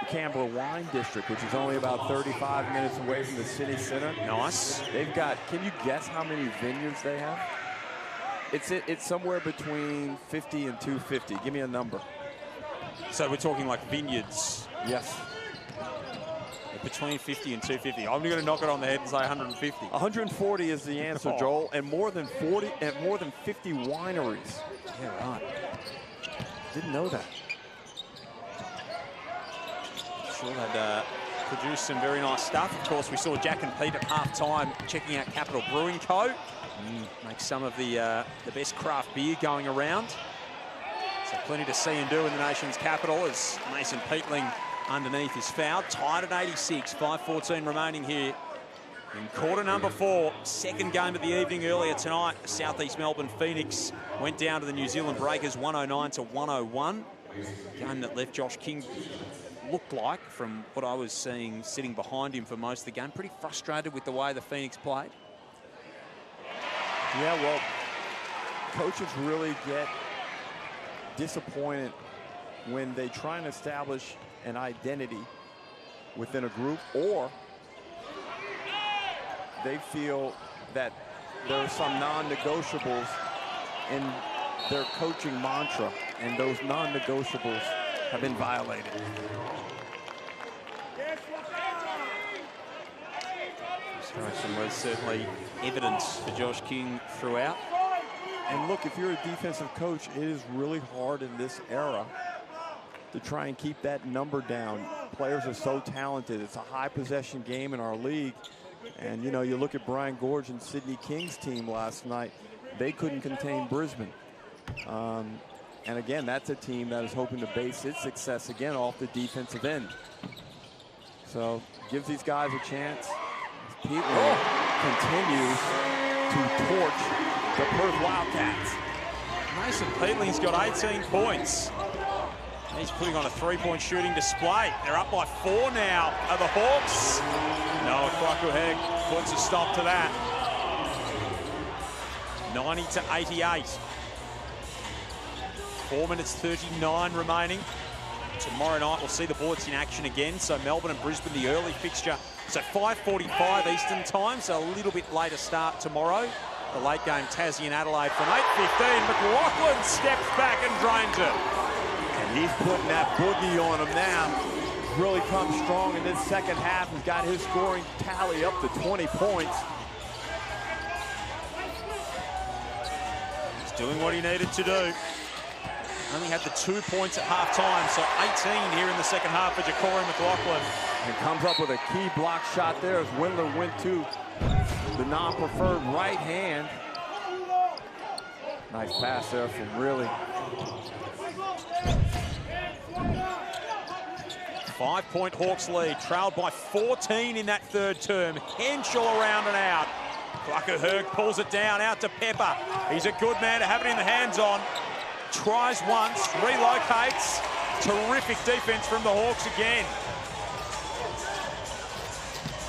Canberra Wine District, which is only about 35 minutes away from the city center. Nice. They've got, can you guess how many vineyards they have? It's somewhere between 50 and 250. Give me a number. So we're talking like vineyards. Yes. Between 50 and 250. I'm going to knock it on the head and say 150. 140 is the answer, Joel, and more than 50 wineries. Yeah, right. Didn't know that. Sure they'd produce some very nice stuff. Of course, we saw Jack and Pete at half-time checking out Capital Brewing Co. Makes some of the best craft beer going around. So plenty to see and do in the nation's capital as Mason Peatling underneath is fouled. Tied at 86, 5:14 remaining here in quarter number 4. Second game of the evening earlier tonight. The Southeast Melbourne Phoenix went down to the New Zealand Breakers 109 to 101. Game that left Josh King, looked like, from what I was seeing sitting behind him for most of the game, pretty frustrated with the way the Phoenix played. Yeah, well, coaches really get disappointed when they try and establish an identity within a group, or they feel that there are some non-negotiables in their coaching mantra, and those non-negotiables have been violated. And there's certainly evidence for Josh King throughout. And look, if you're a defensive coach, it is really hard in this era to try and keep that number down. Players are so talented. It's a high possession game in our league. And, you know, you look at Brian Gorge and Sidney King's team last night. They couldn't contain Brisbane. And again, that's a team that is hoping to base its success again off the defensive end. So gives these guys a chance. Peatling continues to torch the Perth Wildcats. Mason Peatling's got 18 points. He's putting on a three-point shooting display. They're up by 4 now. Are the Hawks? Noah Kwakuheg puts a stop to that. 90-88. 4 minutes 39 remaining. Tomorrow night we'll see the Bullets in action again. So Melbourne and Brisbane, the early fixture. So 5:45 Eastern time, so a little bit later start tomorrow. The late game, Tassie and Adelaide from 8:15. McLaughlin steps back and drains it. And he's putting that boogie on him now. Really come strong in this second half. He's got his scoring tally up to 20 points. He's doing what he needed to do. Only had the 2 points at half-time, so 18 here in the second half for Ja'Cory McLaughlin. And comes up with a key block shot there as Windler went to the non-preferred right hand. Nice pass there from Really. 5-point Hawks lead, trailed by 14 in that third term. Henschel around and out. Cluckerherg pulls it down, out to Pepper. He's a good man to have it in the hands on. Tries once, relocates. Terrific defense from the Hawks again.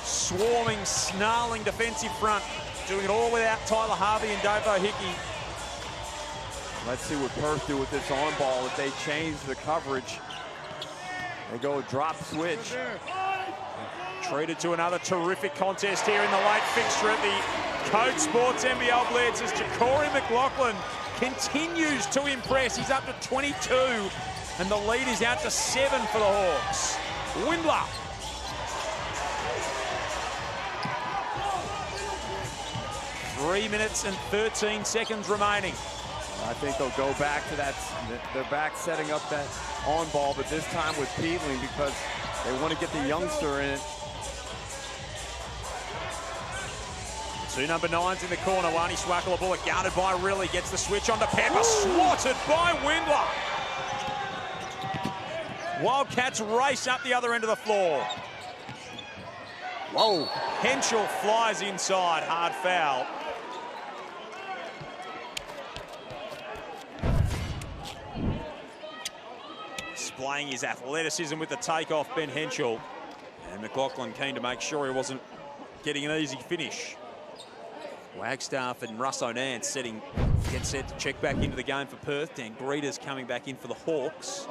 Swarming, snarling defensive front. Doing it all without Tyler Harvey and Davo Hickey. Let's see what Perth do with this on ball if they change the coverage. They go a drop switch. Treated to another terrific contest here in the late fixture at the Code Sports NBL Blitz as Ja'Cory McLaughlin continues to impress. He's up to 22, and the lead is out to 7 for the Hawks. Windler. Three minutes and 13 seconds remaining. I think they'll go back to that. They're back setting up that on ball, but this time with Peatling because they want to get the youngster in it. Two number 9s in the corner. Wani Swakala-Bullock guarded by Riley. Gets the switch onto Pepper. Swatted by Windler. Wildcats race up the other end of the floor. Whoa. Henschel flies inside. Hard foul. Displaying his athleticism with the takeoff, Ben Henschel. And McLaughlin keen to make sure he wasn't getting an easy finish. Wagstaff and Russ O'Nance get set to check back into the game for Perth. Dan Greeter's coming back in for the Hawks.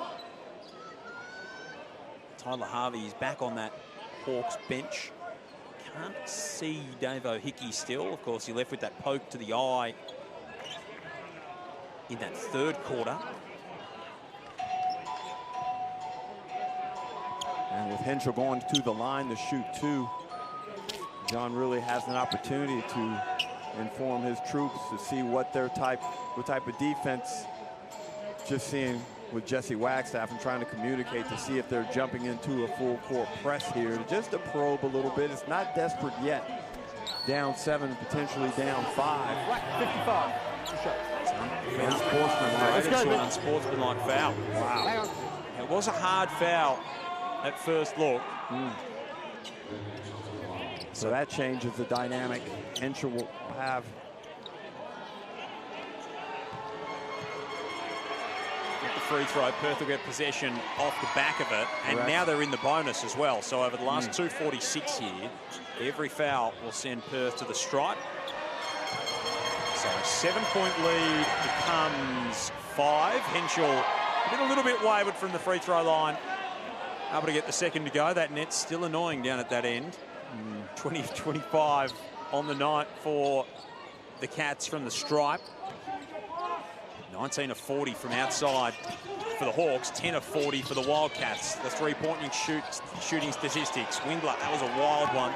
Tyler Harvey is back on that Hawks bench. Can't see Davo Hickey still. Of course, he left with that poke to the eye in that third quarter. And with Henschel going to the line to shoot 2, John really has an opportunity to inform his troops to see what type of defense. Just seeing with Jesse Wagstaff and trying to communicate to see if they're jumping into a full court press here, just to probe a little bit. It's not desperate yet. Down 7, potentially down 5. 55. Unsportsmanlike. It's an unsportsmanlike foul. Wow. It was a hard foul at first look. So that changes the dynamic. Henschel will have. Get the free throw. Perth will get possession off the back of it. And now they're in the bonus as well. So over the last 2:46 here, every foul will send Perth to the stripe. So a 7-point lead becomes 5. Henschel been a little bit wayward from the free throw line. Able to get the second to go. That net's still annoying down at that end. 20-25 on the night for the Cats from the stripe. 19 of 40 from outside for the Hawks. 10 of 40 for the Wildcats. The three-point shooting statistics. Windler, that was a wild one.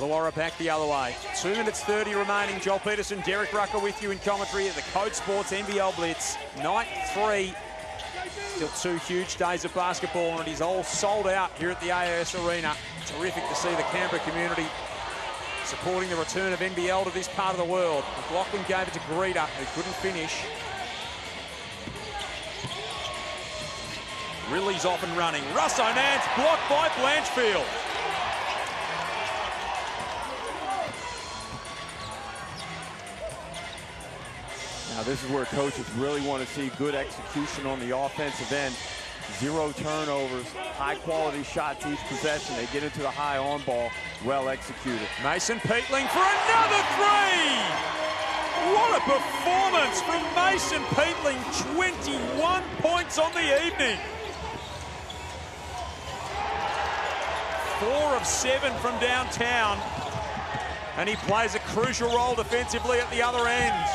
Illawarra back the other way. 2 minutes 30 remaining. Joel Peterson, Derek Rucker with you in commentary at the Code Sports NBL Blitz. Night 3. Still 2 huge days of basketball, and it is all sold out here at the AIS Arena. Terrific to see the Canberra community supporting the return of NBL to this part of the world. McLaughlin gave it to Greeter, who couldn't finish. Riley's off and running. Russo Nance blocked by Blanchfield. Now this is where coaches really want to see good execution on the offensive end. 0 turnovers, high quality shots each possession. They get into the high on ball, well executed. Mason Peatling for another 3! What a performance from Mason Peatling, 21 points on the evening. 4 of 7 from downtown, and he plays a crucial role defensively at the other end.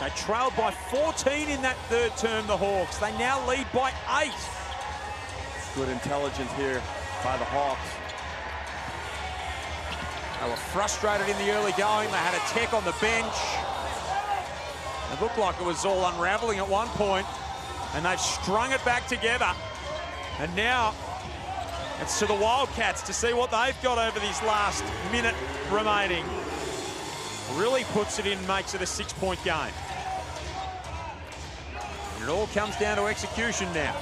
They trailed by 14 in that third term, the Hawks. They now lead by 8. Good intelligence here by the Hawks. They were frustrated in the early going. They had a tech on the bench. It looked like it was all unraveling at one point, and they've strung it back together. And now it's to the Wildcats to see what they've got over this last minute remaining. Really puts it in, makes it a 6-point game. And it all comes down to execution now.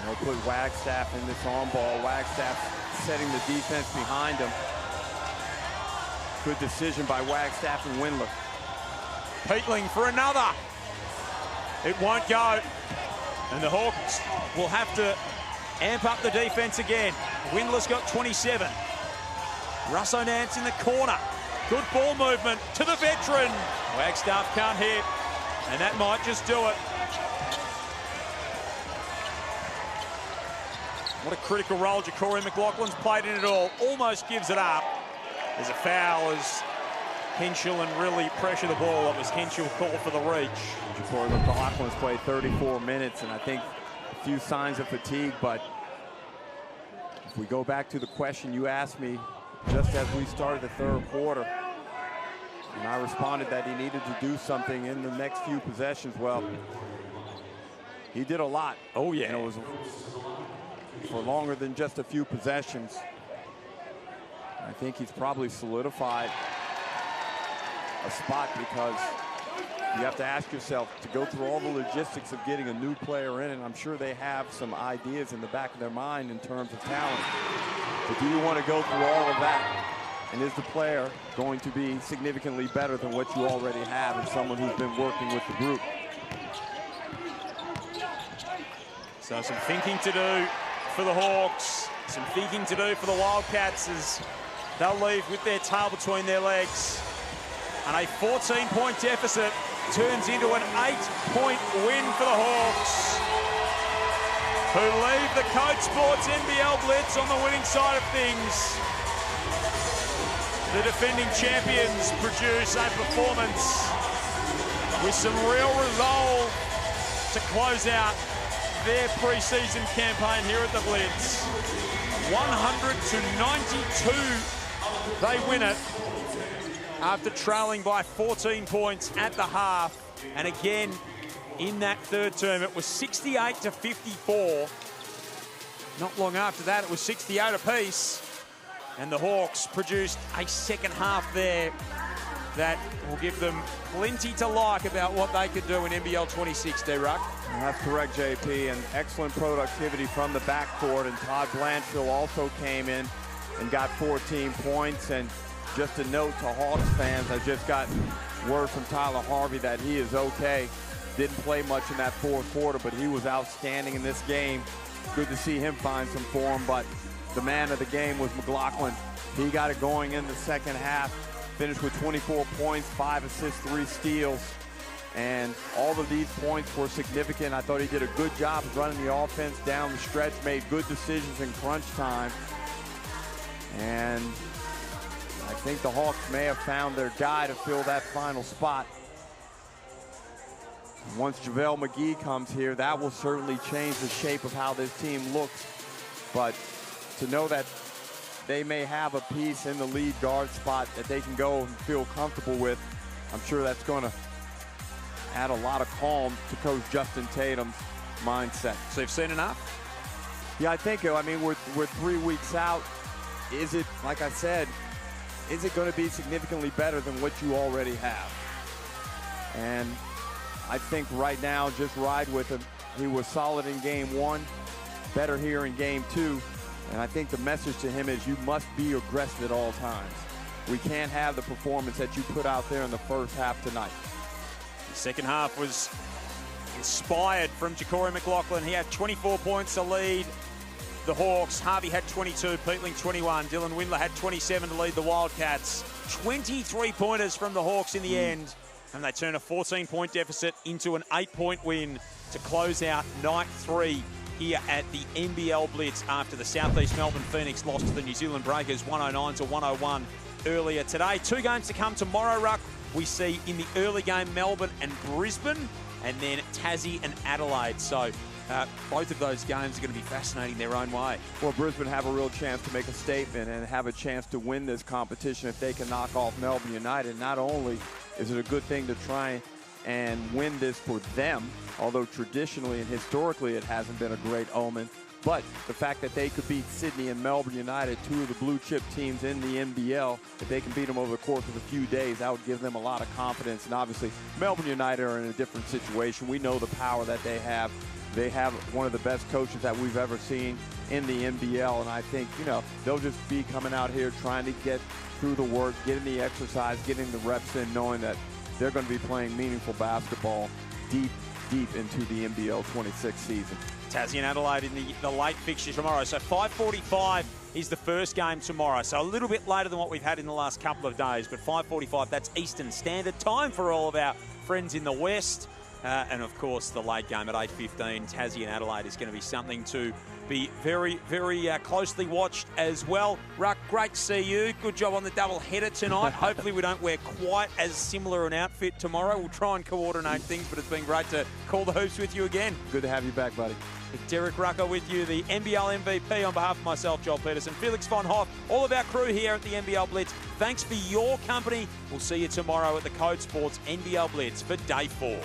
They'll put Wagstaff in this on ball. Wagstaff setting the defense behind him. Good decision by Wagstaff and Windler. Peatling for another. It won't go. And the Hawks will have to amp up the defense again. Windler's got 27. Russo Nance in the corner. Good ball movement to the veteran. Wagstaff can't hit, and that might just do it. What a critical role Ja'Cory McLaughlin's played in it all. Almost gives it up. There's a foul as Henschel and really pressure the ball. It was Henschel called for the reach. Ja'Cory McLaughlin's played 34 minutes, and I think a few signs of fatigue, but if we go back to the question you asked me just as we started the third quarter, and I responded that he needed to do something in the next few possessions, well, he did a lot. Oh, yeah. And it was for longer than just a few possessions. I think he's probably solidified a spot, because you have to ask yourself to go through all the logistics of getting a new player in, and I'm sure they have some ideas in the back of their mind in terms of talent. But do you want to go through all of that? And is the player going to be significantly better than what you already have and someone who's been working with the group? So some thinking to do for the Hawks, some thinking to do for the Wildcats as they'll leave with their tail between their legs. And a 14-point deficit turns into an 8-point win for the Hawks, who leave the Code Sports NBL Blitz on the winning side of things. The defending champions produce a performance with some real resolve to close out their pre-season campaign here at the Blitz. 100-92, they win it after trailing by 14 points at the half. And again, in that third term, it was 68-54. Not long after that, it was 68 apiece. And the Hawks produced a second half there that will give them plenty to like about what they could do in NBL 26, D-Ruck. That's correct, JP, and excellent productivity from the backcourt. And Todd Blanchfield also came in and got 14 points. And just a note to Hawks fans, I just got word from Tyler Harvey that he is okay. Didn't play much in that fourth quarter, but he was outstanding in this game. Good to see him find some form, but the man of the game was McLaughlin. He got it going in the second half, finished with 24 points, 5 assists, 3 steals. And all of these points were significant. I thought he did a good job of running the offense down the stretch, made good decisions in crunch time. And I think the Hawks may have found their guy to fill that final spot. Once JaVale McGee comes here, that will certainly change the shape of how this team looks. But to know that they may have a piece in the lead guard spot that they can go and feel comfortable with, I'm sure that's going to add a lot of calm to Coach Justin Tatum's mindset. So you've seen enough? Yeah, I think, I mean, we're 3 weeks out. Is it, like I said, is it going to be significantly better than what you already have? And I think right now, just ride with him. He was solid in game 1, better here in game 2. And I think the message to him is you must be aggressive at all times. We can't have the performance that you put out there in the first half tonight. The second half was inspired from Ja'Cory McLaughlin. He had 24 points to lead the Hawks. Harvey had 22, Peatling 21. Dylan Windler had 27 to lead the Wildcats. 23 pointers from the Hawks in the end. And they turn a 14-point deficit into an 8-point win to close out night 3 here at the NBL Blitz after the Southeast Melbourne Phoenix lost to the New Zealand Breakers 109-101 earlier today. 2 games to come tomorrow, Ruck. We see in the early game Melbourne and Brisbane, and then Tassie and Adelaide. So both of those games are going to be fascinating their own way. Well, Brisbane have a real chance to make a statement and have a chance to win this competition if they can knock off Melbourne United. Not only is it a good thing to try and win this for them, although traditionally and historically it hasn't been a great omen, but the fact that they could beat Sydney and Melbourne United, 2 of the blue chip teams in the NBL, if they can beat them over the course of a few days, that would give them a lot of confidence. And obviously, Melbourne United are in a different situation. We know the power that they have. They have one of the best coaches that we've ever seen in the NBL, and I think, you know, they'll just be coming out here trying to get through the work, getting the exercise, getting the reps in, knowing that they're going to be playing meaningful basketball deep into the NBL 26 season. Tassie and Adelaide in the late fixture tomorrow. So 5:45 is the first game tomorrow. So a little bit later than what we've had in the last couple of days, but 5:45, that's Eastern Standard Time for all of our friends in the West. And of course, the late game at 8:15, Tassie and Adelaide is going to be something to be very, very closely watched as well. Ruck, great to see you. Good job on the double header tonight. Hopefully we don't wear quite as similar an outfit tomorrow. We'll try and coordinate things, but it's been great to call the hoops with you again. Good to have you back, buddy. Derek Rucker with you, the NBL MVP, on behalf of myself, Joel Peterson, Felix von Hoff, all of our crew here at the NBL Blitz. Thanks for your company. We'll see you tomorrow at the Code Sports NBL Blitz for Day 4.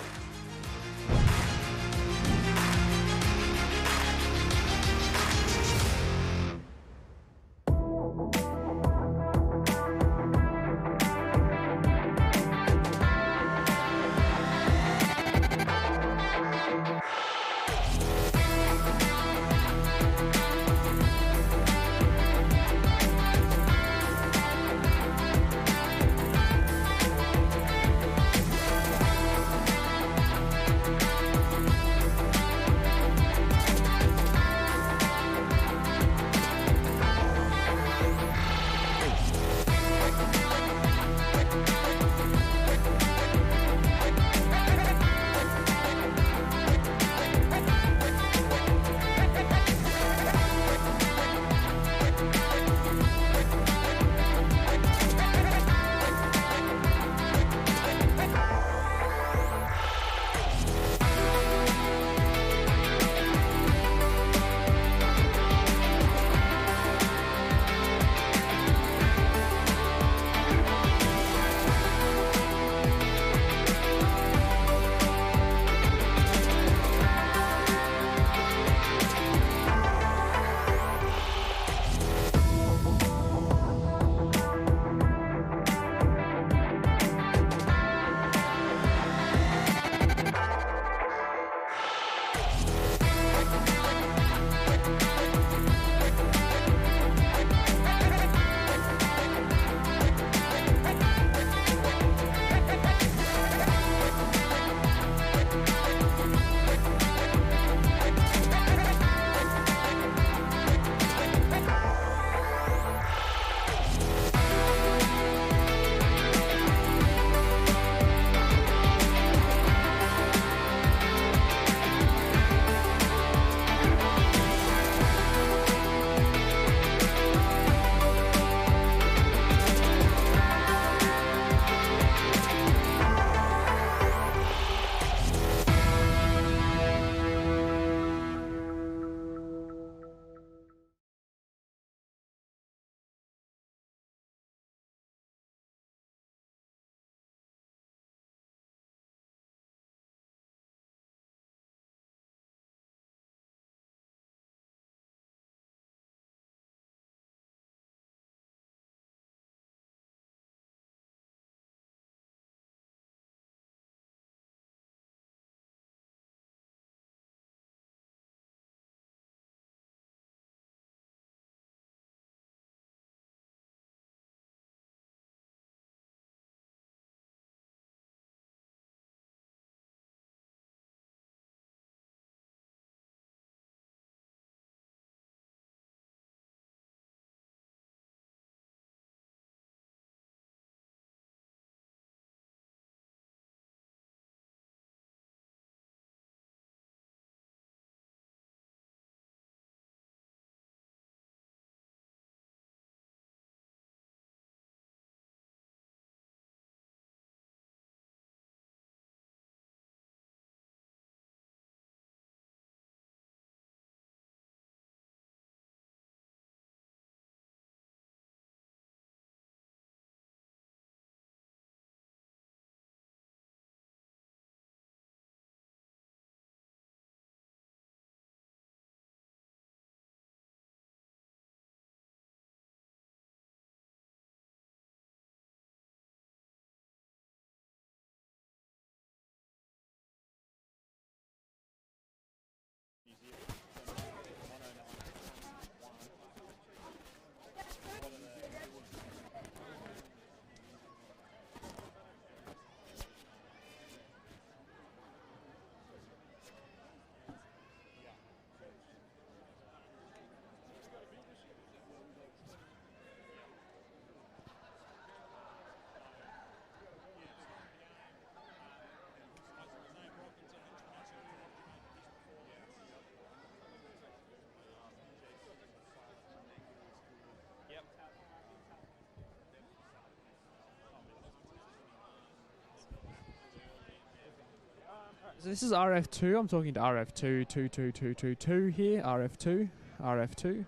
This is RF2. I'm talking to RF2 22222 here. RF2. RF2.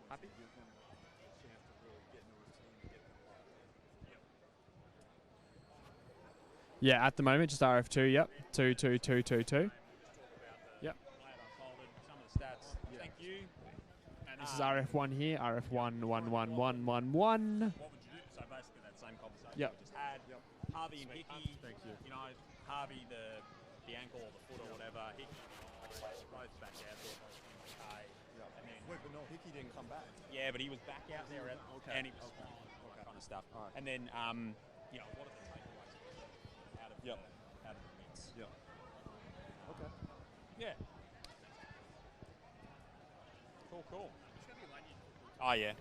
Happy? Yeah, at the moment, just RF2. Yep. 22222. Yep. Some of the stats. Thank you. And this is RF1 here. RF1 11111. What would you do? So basically that same conversation Yep. we just had. Harvey and Hickey. Thank you. You know, Harvey the ankle or the foot or whatever. Hickey both back out there. Okay. And then Wait, but no, Hickey didn't come back. yeah, but he was back out there and he was fine, all that kind of stuff. All right. And then you know, what are the takeaways out of out of the mix? Yeah. Okay. Yeah. Cool. Oh yeah.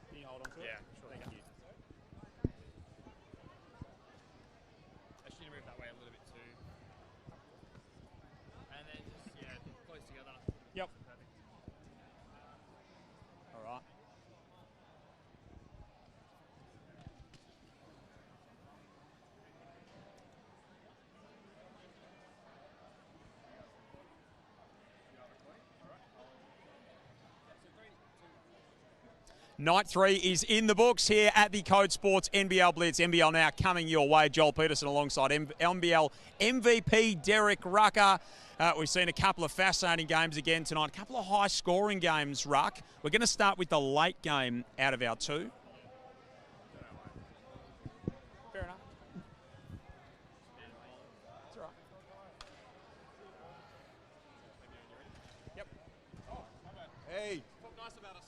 Can you hold on to it? Yeah, sure. Thank you. I should move that way a little bit too. And then just, close together. Yep. All right. Night 3 is in the books here at the Code Sports NBL Blitz. NBL now coming your way. Joel Peterson alongside NBL MVP Derek Rucker. We've seen a couple of fascinating games again tonight. A couple of high-scoring games, Ruck. We're going to start with the late game out of our two. Fair enough. That's all right. Yep. Hey. Talk nice about us.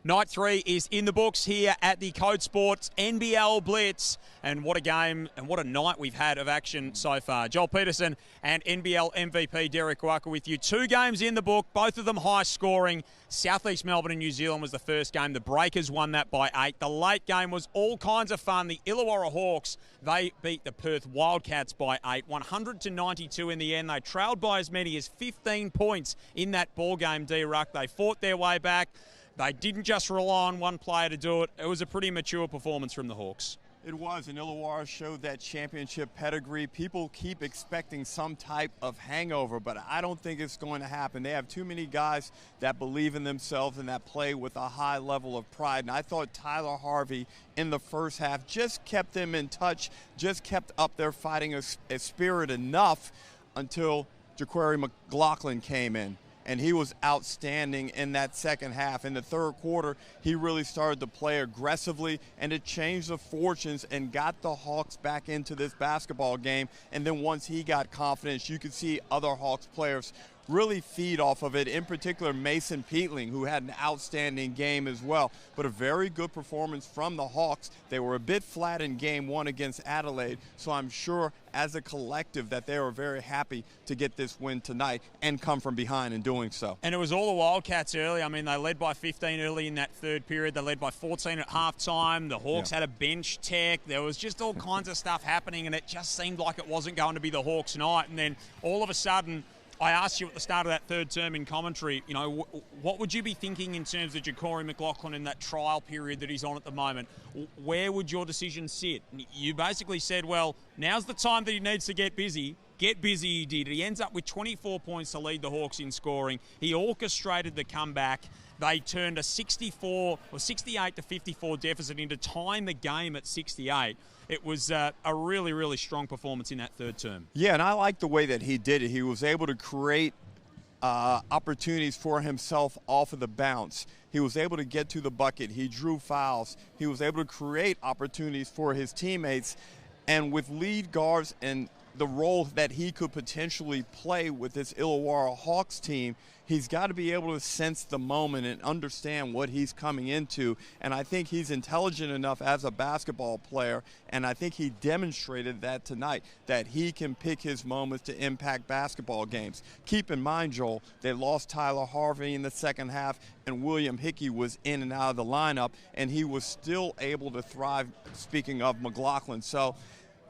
Night 3 is in the books here at the Code Sports NBL Blitz. And what a game and what a night we've had of action so far. Joel Peterson and NBL MVP Derek Rucker with you. 2 games in the book, both of them high scoring. Southeast Melbourne and New Zealand was the first game. The Breakers won that by 8. The late game was all kinds of fun. The Illawarra Hawks, they beat the Perth Wildcats by 8. 100-92 in the end. They trailed by as many as 15 points in that ball game, D-Ruck. They fought their way back. They didn't just rely on one player to do it. It was a pretty mature performance from the Hawks. It was, and Illawarra showed that championship pedigree. People keep expecting some type of hangover, but I don't think it's going to happen. They have too many guys that believe in themselves and that play with a high level of pride. And I thought Tyler Harvey in the first half just kept them in touch, just kept up their fighting spirit enough until Jaquari McLaughlin came in. And he was outstanding in that second half. In the third quarter, he really started to play aggressively, and it changed the fortunes and got the Hawks back into this basketball game. And then once he got confidence, you could see other Hawks players really feed off of it, in particular Mason Peatling, who had an outstanding game as well. But a very good performance from the Hawks. They were a bit flat in game 1 against Adelaide, so I'm sure as a collective that they were very happy to get this win tonight and come from behind in doing so. And it was all the Wildcats early. I mean, they led by 15 early in that third period. They led by 14 at halftime. The Hawks had a bench tech. There was just all kinds of stuff happening, and it just seemed like it wasn't going to be the Hawks' night. And then all of a sudden, I asked you at the start of that third term in commentary, you know, what would you be thinking in terms of Jaquari McLaughlin in that trial period that he's on at the moment? Where would your decision sit? You basically said, well, now's the time that he needs to get busy. Get busy, he did. He ends up with 24 points to lead the Hawks in scoring. He orchestrated the comeback. They turned a 68-54 deficit into tying the game at 68. It was a really, really strong performance in that third term. Yeah, and I like the way that he did it. He was able to create opportunities for himself off of the bounce. He was able to get to the bucket. He drew fouls. He was able to create opportunities for his teammates. And with lead guards and the role that he could potentially play with this Illawarra Hawks team, he's got to be able to sense the moment and understand what he's coming into. And I think he's intelligent enough as a basketball player, and I think he demonstrated that tonight, that he can pick his moments to impact basketball games. Keep in mind, Joel, they lost Tyler Harvey in the second half, and William Hickey was in and out of the lineup, and he was still able to thrive, speaking of McLaughlin. So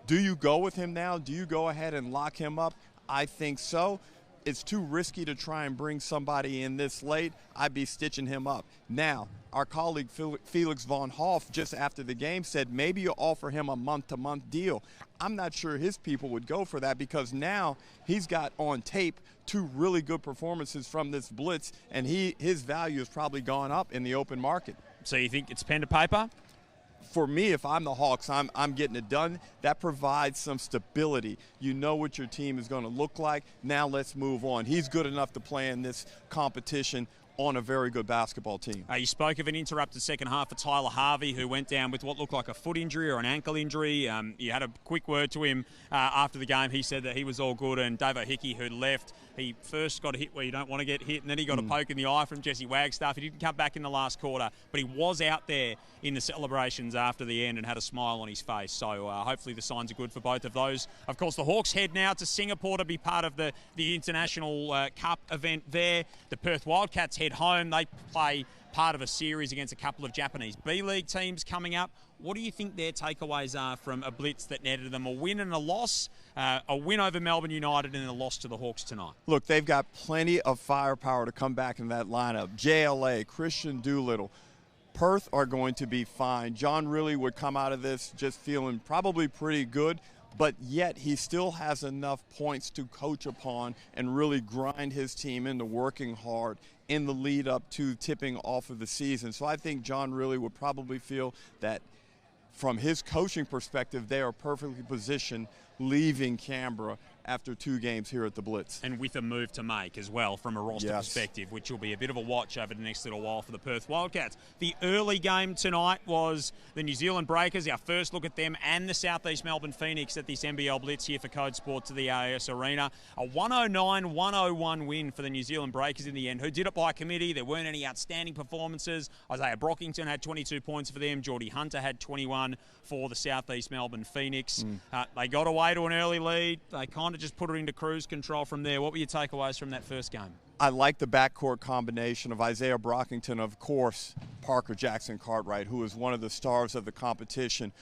do you go with him now? Do you go ahead and lock him up? I think so. it's too risky to try and bring somebody in this late, I'd be stitching him up. Now, our colleague Felix Von Hoff just after the game said maybe you offer him a month-to-month deal. I'm not sure his people would go for that because now he's got on tape 2 really good performances from this blitz, and his value has probably gone up in the open market. So you think it's pen to paper? For me, if I'm the Hawks, I'm getting it done. That provides some stability. You know what your team is going to look like. Now let's move on. He's good enough to play in this competition on a very good basketball team. You spoke of an interrupted second half for Tyler Harvey, who went down with what looked like a foot injury or an ankle injury. You had a quick word to him after the game. He said that he was all good, and Davo Hickey, who left, he first got a hit where you don't want to get hit, and then he got a poke in the eye from Jesse Wagstaff. He didn't come back in the last quarter, but he was out there in the celebrations after the end and had a smile on his face. So hopefully the signs are good for both of those. Of course, the Hawks head now to Singapore to be part of the International Cup event there. The Perth Wildcats head home. They play part of a series against a couple of Japanese B-League teams coming up. What do you think their takeaways are from a blitz that netted them a win and a loss, a win over Melbourne United and a loss to the Hawks tonight? Look, they've got plenty of firepower to come back in that lineup. JLA, Christian Doolittle, Perth are going to be fine. John really would come out of this just feeling probably pretty good, but yet he still has enough points to coach upon and really grind his team into working hard in the lead up to tipping off of the season. So I think John really would probably feel that from his coaching perspective, they are perfectly positioned leaving Canberra after 2 games here at the Blitz. And with a move to make as well from a roster perspective, which will be a bit of a watch over the next little while for the Perth Wildcats. The early game tonight was the New Zealand Breakers, our first look at them, and the South East Melbourne Phoenix at this NBL Blitz here for Code Sports to the AIS Arena. A 109-101 win for the New Zealand Breakers in the end, who did it by committee. There weren't any outstanding performances. Isaiah Brockington had 22 points for them. Geordie Hunter had 21 for the South East Melbourne Phoenix. They got away to an early lead. They kind of just put it into cruise control from there. What were your takeaways from that first game? I like the backcourt combination of Isaiah Brockington, of course, Parker Jackson Cartwright, who is one of the stars of the competition.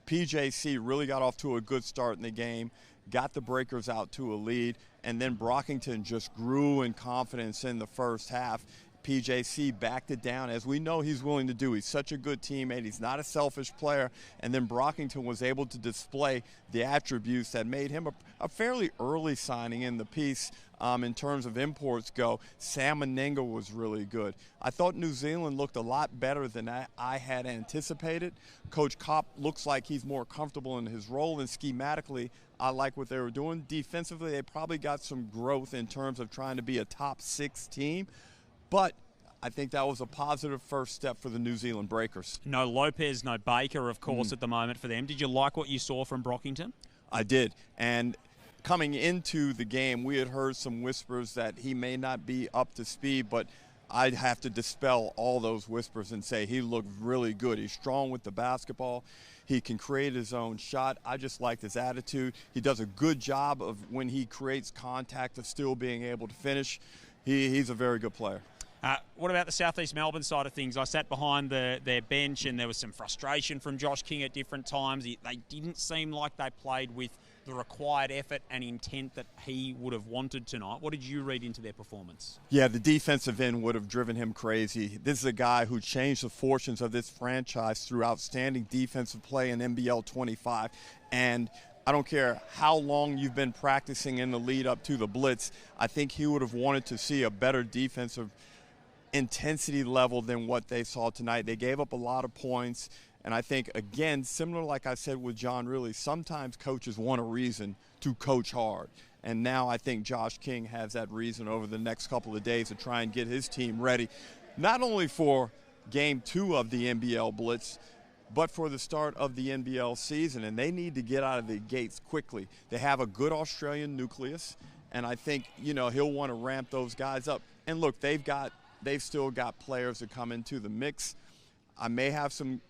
PJC really got off to a good start in the game, got the Breakers out to a lead, and then Brockington just grew in confidence in the first half. PJC backed it down, as we know he's willing to do. He's such a good teammate. He's not a selfish player. And then Brockington was able to display the attributes that made him a fairly early signing in the piece in terms of imports go. Sam Menenga was really good. I thought New Zealand looked a lot better than I had anticipated. Coach Kopp looks like he's more comfortable in his role, and schematically, I like what they were doing. Defensively, they probably got some growth in terms of trying to be a top 6 team. But I think that was a positive first step for the New Zealand Breakers. No Lopez, no Baker, of course, at the moment for them. Did you like what you saw from Brockington? I did. And coming into the game, we had heard some whispers that he may not be up to speed, but I'd have to dispel all those whispers and say he looked really good. He's strong with the basketball. He can create his own shot. I just liked his attitude. He does a good job of when he creates contact of still being able to finish. He's a very good player. What about the South East Melbourne side of things? I sat behind their bench and there was some frustration from Josh King at different times. They didn't seem like they played with the required effort and intent that he would have wanted tonight. What did you read into their performance? Yeah, the defensive end would have driven him crazy. This is a guy who changed the fortunes of this franchise through outstanding defensive play in NBL 25. And I don't care how long you've been practicing in the lead up to the Blitz, I think he would have wanted to see a better defensive intensity level than what they saw tonight. They gave up a lot of points, and I think, again, similar like I said with John Riley, sometimes coaches want a reason to coach hard. And now I think Josh King has that reason over the next couple of days to try and get his team ready, not only for Game 2 of the NBL Blitz, but for the start of the NBL season. And they need to get out of the gates quickly. They have a good Australian nucleus, and I think, he'll want to ramp those guys up. And look, they've still got players that come into the mix. I may have some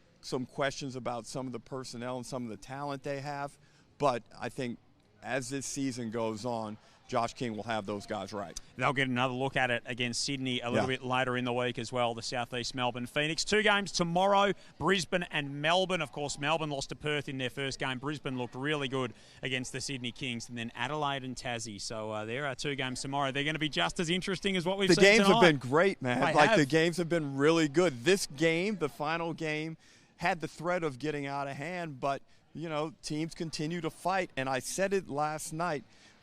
questions about some of the personnel and some of the talent they have, but I think as this season goes on, Josh King will have those guys right. They'll get another look at it against Sydney a little bit later in the week as well, the Southeast Melbourne Phoenix. 2 games tomorrow, Brisbane and Melbourne. Of course, Melbourne lost to Perth in their first game. Brisbane looked really good against the Sydney Kings. And then Adelaide and Tassie. So there are 2 games tomorrow. They're going to be just as interesting as what we've seen tonight. The games have been great, man. They the games have been really good. This game, the final game, had the threat of getting out of hand, but, you know, teams continue to fight. And I said it last night.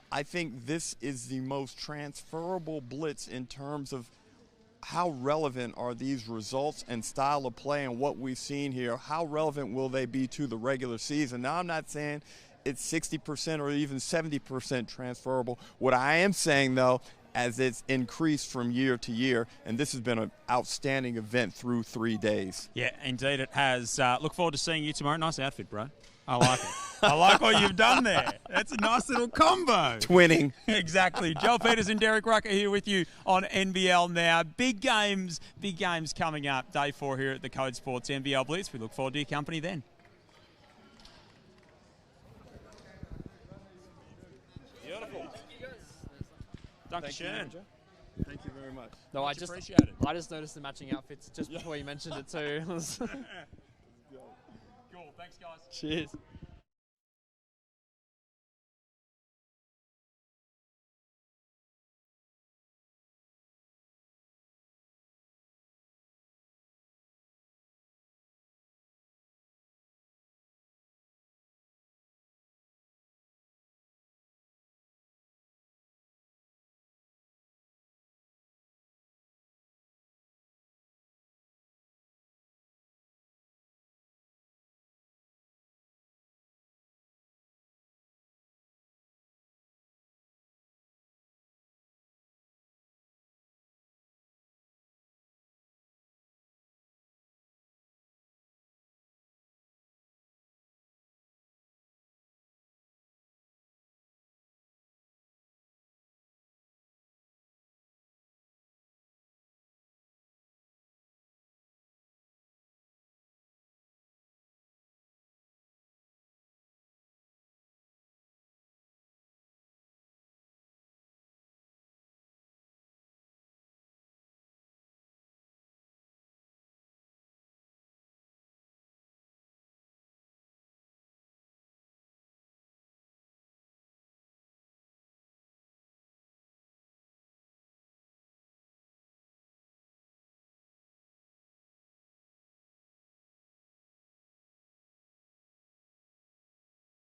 I think this is the most transferable blitz in terms of how relevant are these results and style of play and what we've seen here. How relevant will they be to the regular season? Now, I'm not saying it's 60% or even 70% transferable. What I am saying, though, as it's increased from year to year, and this has been an outstanding event through 3 days. Yeah, indeed it has. Look forward to seeing you tomorrow. Nice outfit, bro. I like it. I like what you've done there. That's a nice little combo. Twinning. Exactly. Joel Peters and Derek Rucker here with you on NBL Now. Big games coming up. Day 4 here at the Code Sports NBL Blitz. We look forward to your company then. Beautiful. Dr. Shern. Thank you very much. No, Much appreciated. I just noticed the matching outfits just before you mentioned it too. Cool. Thanks, guys. Cheers.